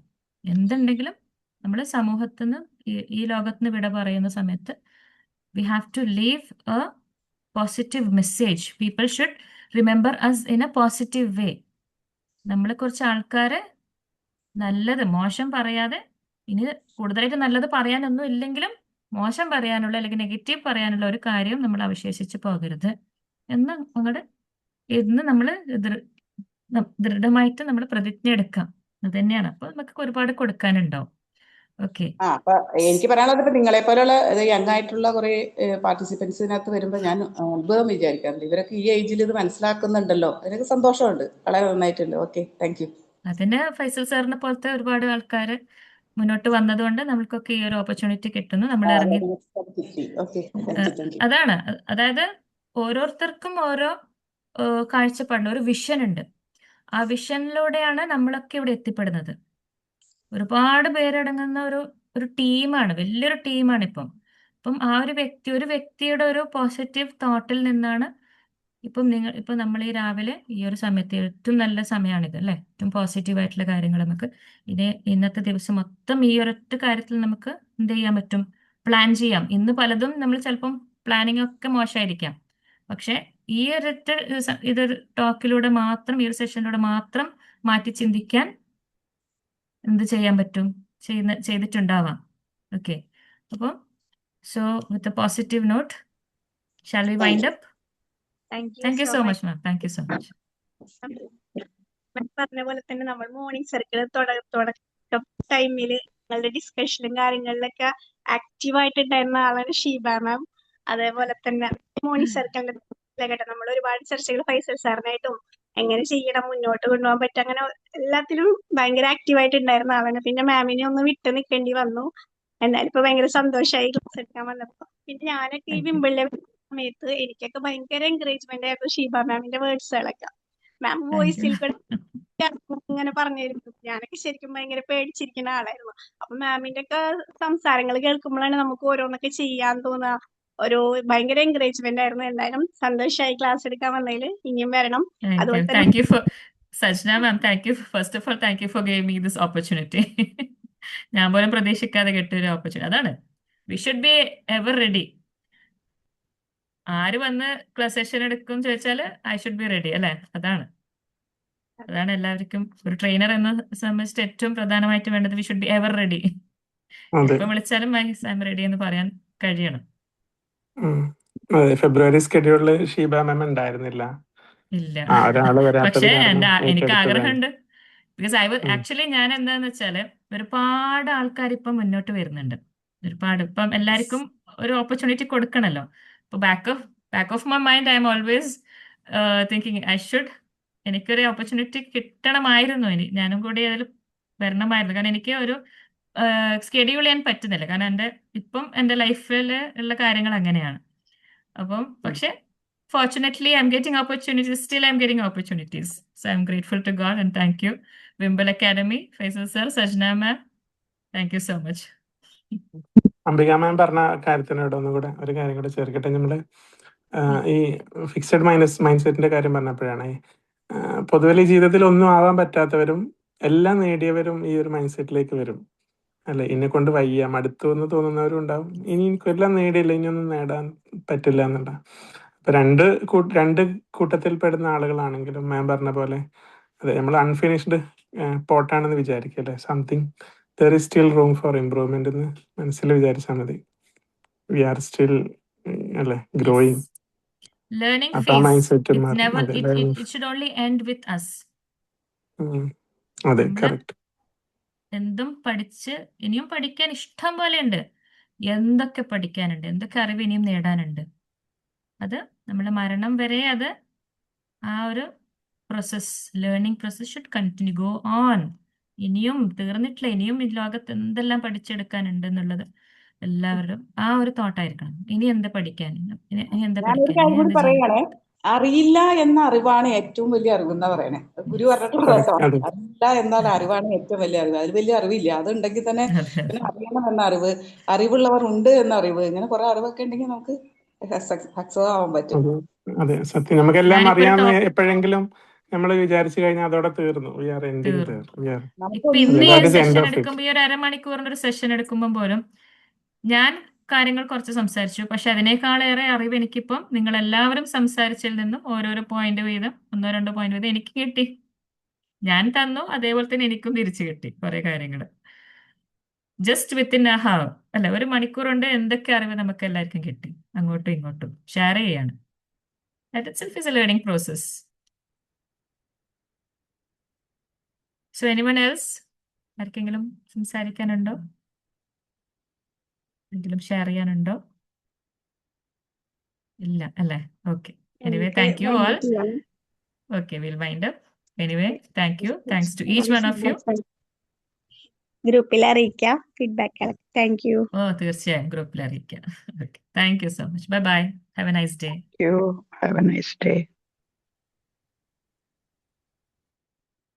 എന്തുണ്ടെങ്കിലും നമ്മൾ സമൂഹത്തിൽ നിന്ന് ഈ ലോകത്തിന് വിട പറയുന്ന സമയത്ത് we have to leave a positive message. People should remember us in a positive way. നമ്മളെ കുറച്ച് ആൾക്കാരെ നല്ലത് മോശം പറയാതെ, ഇനി കൂടുതലായിട്ട് നല്ലത് പറയാനൊന്നും ഇല്ലെങ്കിലും മോശം പറയാനുള്ള അല്ലെങ്കിൽ നെഗറ്റീവ് പറയാനുള്ള ഒരു കാര്യം നമ്മൾ അവശേഷിച്ച് പോകരുത് എന്ന് അങ്ങോട്ട് ഇന്ന് നമ്മൾ ദൃഢമായിട്ട് നമ്മൾ പ്രതിജ്ഞ എടുക്കാം. അത് തന്നെയാണ്. അപ്പൊ നമുക്ക് ഒരുപാട് കൊടുക്കാനുണ്ടാവും. ഓക്കെ. അപ്പൊ എനിക്ക് പറയാനുള്ളത്, ഇപ്പൊ നിങ്ങളെ പോലുള്ള യങ് ആയിട്ടുള്ള കുറെ പാർട്ടിസിപ്പൻസിനകത്ത് വരുമ്പോൾ ഞാൻ അത്ഭുതം വിചാരിക്കാറുണ്ട്. ഇവരൊക്കെ ഈ ഏജിൽ ഇത് മനസ്സിലാക്കുന്നുണ്ടല്ലോ, അതിനൊക്കെ സന്തോഷമുണ്ട്. വളരെ നന്നായിട്ടുണ്ട്. Okay, thank U. അതിന് ഫൈസൽ സാറിനെ പോലത്തെ ഒരുപാട് ആൾക്കാർ മുന്നോട്ട് വന്നതുകൊണ്ട് നമ്മൾക്കൊക്കെ ഈ ഒരു ഓപ്പർച്യൂണിറ്റി കിട്ടുന്നു. നമ്മൾ ഇറങ്ങി okay, thank you, thank U. അതാണ്. അതായത് ഓരോരുത്തർക്കും ഓരോ കാഴ്ചപ്പാടുണ്ട്, ഒരു വിഷൻ ഉണ്ട്. ആ വിഷനിലൂടെയാണ് നമ്മളൊക്കെ ഇവിടെ എത്തിപ്പെടുന്നത്. ഒരുപാട് പേരടങ്ങുന്ന ഒരു ടീമാണ്, വലിയൊരു ടീമാണ് ഇപ്പം. അപ്പം ആ ഒരു വ്യക്തിയുടെ ഒരു പോസിറ്റീവ് തോട്ടിൽ നിന്നാണ് ഇപ്പം നമ്മൾ ഈ രാവിലെ ഈ ഒരു സമയത്ത് ഏറ്റവും നല്ല സമയമാണിത് അല്ലേ? ഏറ്റവും പോസിറ്റീവ് ആയിട്ടുള്ള കാര്യങ്ങൾ നമുക്ക് ഇന്നത്തെ ദിവസം മൊത്തം ഈ ഒരൊറ്റ കാര്യത്തിൽ നമുക്ക് എന്ത് ചെയ്യാൻ പറ്റും? പ്ലാൻ ചെയ്യാം. ഇന്ന് പലതും നമ്മൾ ചിലപ്പം പ്ലാനിങ് ഒക്കെ മോശമായിരിക്കാം. പക്ഷെ ഈ ഒരൊറ്റ ഇതൊരു ടോക്കിലൂടെ മാത്രം, ഈ ഒരു സെഷനിലൂടെ മാത്രം മാറ്റി ചിന്തിക്കാൻ എന്ത് ചെയ്യാൻ പറ്റും? ചെയ്തിട്ടുണ്ടാവാം. ഓക്കെ. അപ്പം so with a positive note shall we thank wind you. Up? Thank you thank you so so much. Much ma'am. Thank you so much. പറഞ്ഞ പോലെ തന്നെ നമ്മൾ മോർണിംഗ് സർക്കിൾ തുടക്കം ടൈമിൽ ഞങ്ങളുടെ ഡിസ്കഷനും കാര്യങ്ങളിലൊക്കെ ആക്റ്റീവായിട്ടുണ്ടായിരുന്ന ആളാണ് ഷീബ മാം. അതേപോലെ തന്നെ മോർണിംഗ് സർക്കിളിന്റെ നമ്മൾ ഒരുപാട് ചർച്ചകൾ ഫൈസൽ സാറിനായിട്ടും എങ്ങനെ ചെയ്യണം, മുന്നോട്ട് കൊണ്ടുപോകാൻ പറ്റും, അങ്ങനെ എല്ലാത്തിലും ഭയങ്കര ആക്റ്റീവായിട്ടുണ്ടായിരുന്ന ആളാണ്. പിന്നെ മാമിനെ ഒന്ന് വിട്ട് നിൽക്കേണ്ടി വന്നു. എന്നാലും ഇപ്പൊ ഭയങ്കര സന്തോഷമായി ക്ലാസ് എടുക്കാൻ വന്നപ്പോ. പിന്നെ ഞാനൊക്കെ ഈ വിമ്പിളിലെ സമയത്ത് എനിക്കൊക്കെ ഭയങ്കര എൻകറേജ്മെന്റ് ആയിരുന്നു ഷീബ മാമിന്റെ വേർഡ്സുകളൊക്കെ. മാം താങ്ക് യു. വോയിസിൽ ഇങ്ങനെ പറഞ്ഞിരുന്നു. ഞാനൊക്കെ ശരിക്കും ഭയങ്കര പേടിച്ചിരിക്കുന്ന ആളായിരുന്നു. അപ്പൊ മാമിന്റെ ഒക്കെ സംസാരങ്ങൾ കേൾക്കുമ്പോഴാണ് നമുക്ക് ഓരോന്നൊക്കെ ചെയ്യാൻ തോന്നുക. ഒരു ഭയങ്കര എൻകറേജ്മെന്റ് ആയിരുന്നു. എന്തായാലും സന്തോഷമായി ക്ലാസ് എടുക്കാൻ വന്നതിൽ. ഇനിയും വരണം. അതുപോലെ തന്നെ Thank you for Sajna ma'am. Thank you. First of all, thank you for giving me this opportunity. ഞാൻ പോലും പ്രതീക്ഷിക്കാതെ കിട്ടിയൊരു ഓപ്പർച്യൂണിറ്റി. അതാണ്, we should be ever ready. ആര് വന്ന് ക്ലാസ് സെഷൻ എടുക്കും ചോദിച്ചാൽ ഐ ഷുഡ് ബി റെഡി അല്ലേ? അതാണ് എല്ലാവർക്കും ഒരു ട്രെയിനർ എന്ന സംബന്ധിച്ചിട്ട് ഏറ്റവും പ്രധാനമായിട്ട് വേണ്ടത് we should be ever ready. അതെ. എപ്പം വിളിച്ചാലും ഐ ആം റെഡി എന്ന് പറയാൻ കഴിയണം. അതെ, ഫെബ്രുവരി സ്കെഡ്യൂളിൽ ഷീബ മാം ഉണ്ടായിരുന്നില്ല. ഇല്ല. ഒരാള് വരാത്തത് പക്ഷേ കാരണം എനിക്ക് ഏറ്റെടുത്തതാണ്. ആഗ്രഹമുണ്ട്. ബിക്കോസ് ആക്ച്വലി ഞാൻ എന്താന്ന് വെച്ചാല് ഒരുപാട് ആൾക്കാർ ഇപ്പം മുന്നോട്ട് വരുന്നുണ്ട്. ഒരുപാട് ഇപ്പം എല്ലാവർക്കും ഒരു ഓപ്പർച്യൂണിറ്റി കൊടുക്കണല്ലോ. ഇപ്പൊ back of my mind I M always thinking എനിക്കൊരു ഓപ്പർച്യൂണിറ്റി കിട്ടണമായിരുന്നു. ഞാനും കൂടി അതിൽ വരണമായിരുന്നു. കാരണം എനിക്ക് ഒരു സ്കെഡ്യൂൾ ചെയ്യാൻ പറ്റുന്നില്ല. കാരണം ഇപ്പം എൻ്റെ ലൈഫിൽ ഉള്ള കാര്യങ്ങൾ അങ്ങനെയാണ്. അപ്പം പക്ഷെ fortunately I'm getting opportunities. Still I'm getting opportunities. So I'm grateful to God and thank you Wimble Academy, Faisal sir, Sajna ma'am. Thank you so much. Ambika മാം പറഞ്ഞ കാര്യത്തിനോട് ഒന്നുകൂടെ ഒരു കാര്യം കൂടെ ചേർക്കട്ടെ. നമ്മള് ഈ ഫിക്സഡ് മൈൻഡ് സെറ്റിന്റെ കാര്യം പറഞ്ഞപ്പോഴാണ് പൊതുവെ ജീവിതത്തിൽ ഒന്നും ആവാൻ പറ്റാത്തവരും എല്ലാം നേടിയവരും ഈ ഒരു മൈൻഡ് സെറ്റിലേക്ക് വരും. അല്ലെ, എന്നെ കൊണ്ട് വയ്യ, മടുത്തു എന്ന് തോന്നുന്നവരും ഉണ്ടാവും. ഇനി എനിക്കെല്ലാം നേടിയില്ല, ഇനിയൊന്നും നേടാൻ പറ്റില്ല എന്നുള്ള. അപ്പൊ രണ്ട് കൂട്ടത്തിൽ പെടുന്ന ആളുകളാണെങ്കിലും മാം പറഞ്ഞ പോലെ അതെ, നമ്മൾ അൺഫിനിഷ്ഡ് പോട്ടാണെന്ന് വിചാരിക്കല്ലേ. Something there is still room for improvement എന്ന് മനസ്സിൽ വിചാരിച്ചാൽ മതി. വി ആർ സ്റ്റിൽ അല്ലെ ഗ്രോയിങ്. ലേണിംഗ് അപ്പൊ ആ മൈൻഡ് ഫേസ് സെറ്റ് ഇറ്റ് മാറും. നെവർ അതെ, it should only end with us. അതെ, നമ്മള് കറക്റ്റ്. എന്തും പഠിച്ച് ഇനിയും പഠിക്കാൻ ഇഷ്ടം പോലെ ഉണ്ട്. എന്തൊക്കെ പഠിക്കാനുണ്ട്, എന്തൊക്കെ അറിവ് ഇനിയും നേടാനുണ്ട്. അത് നമ്മുടെ മരണം വരെ അത് ആ ഒരു process, learning process should continue, go on. ഇനിയും തീർന്നിട്ടില്ല, ഇനിയും ഈ ലോകത്ത് എന്തെല്ലാം പഠിച്ചെടുക്കാനുണ്ട് എന്നുള്ളത് എല്ലാവരും ആ ഒരു തോട്ടായിരിക്കണം. ഇനി എന്ത് പഠിക്കാൻ, ഇനി എന്താ ഞാനൊരു പഠിക്കാൻ, കാര്യം ഇനി കൂടി എന്താ ജീവിതം. പറയുകയാണെ, അറിയില്ല എന്ന അറിവാണ് ഏറ്റവും വലിയ അറിവ് എന്നാ പറയണേ. ഗുരു പറഞ്ഞിട്ടുള്ള കേട്ടോ, അതെ, അറിയില്ല എന്നാൽ അറിവാണ് ഏറ്റവും വലിയ അറിവ്. അതിൽ വലിയ അറിവില്ല. അതുണ്ടെങ്കിൽ തന്നെ അതെ പിന്നെ അറിയണം എന്ന അറിവ്, അറിവുള്ളവർ ഉണ്ട് എന്ന അറിവ്, ഇങ്ങനെ കുറെ അറിവൊക്കെ ഉണ്ടെങ്കിൽ നമുക്ക് സക്സസ് ആവാൻ പറ്റും. അതെ, സത്യം. നമുക്കെല്ലാം ഞാനിപ്പോ ഒരു അറിയാമെന്ന് ടോപ്പിക് എപ്പോഴെങ്കിലും നമ്മൾ വിചാരിച്ചു കഴിഞ്ഞാൽ അതോടെ തീർന്നു. വി ആർ എൻഡിങ് തീർന്നു. ദർ. ഇപ്പൊ നമുക്കൊന്നും ഇന്ന് ഈ ദാറ്റ് ഒരു is end session of it. എടുക്കുമ്പോൾ, ഈ ഒരു അരമണിക്കൂറിന്റെ ഒരു സെഷൻ എടുക്കുമ്പോൾ പോലും ഞാൻ കാര്യങ്ങൾ കുറച്ച് സംസാരിച്ചു. പക്ഷെ അതിനേക്കാളേറെ അറിവ് എനിക്കിപ്പം നിങ്ങൾ എല്ലാവരും സംസാരിച്ചതിൽ നിന്നും ഓരോരോ പോയിന്റ് വീതം, 1-2 പോയിന്റ് വീതം എനിക്ക് കിട്ടി. ഞാൻ തന്നു, അതേപോലെ തന്നെ എനിക്കും തിരിച്ചു കിട്ടി കുറെ കാര്യങ്ങൾ. ജസ്റ്റ് വിത്തിൻ എ ഹവർ അല്ല, ഒരു മണിക്കൂർ കൊണ്ട് എന്തൊക്കെ അറിവ് നമുക്ക് എല്ലാവർക്കും കിട്ടി, അങ്ങോട്ടും ഇങ്ങോട്ടും ഷെയർ ചെയ്യാണ്. That itself is a learning process. So anyone else, ആർക്കെങ്കിലും സംസാരിക്കാനുണ്ടോ, എന്തെങ്കിലും ഷെയർ ചെയ്യാനുണ്ടോ? ഇല്ല അല്ലേ? Okay. Anyway, thank you all. Okay, will wind up. Anyway, thank you. Thanks to each one of you. ഗ്രൂപ്പിൽ അറിയിക്കാം ഫീഡ്ബാക്ക്. Thank you. തീർച്ചയായും ഗ്രൂപ്പിൽ അറിയിക്കാം. Okay, thank you so much. Bye bye. Have a nice day. You have a nice day.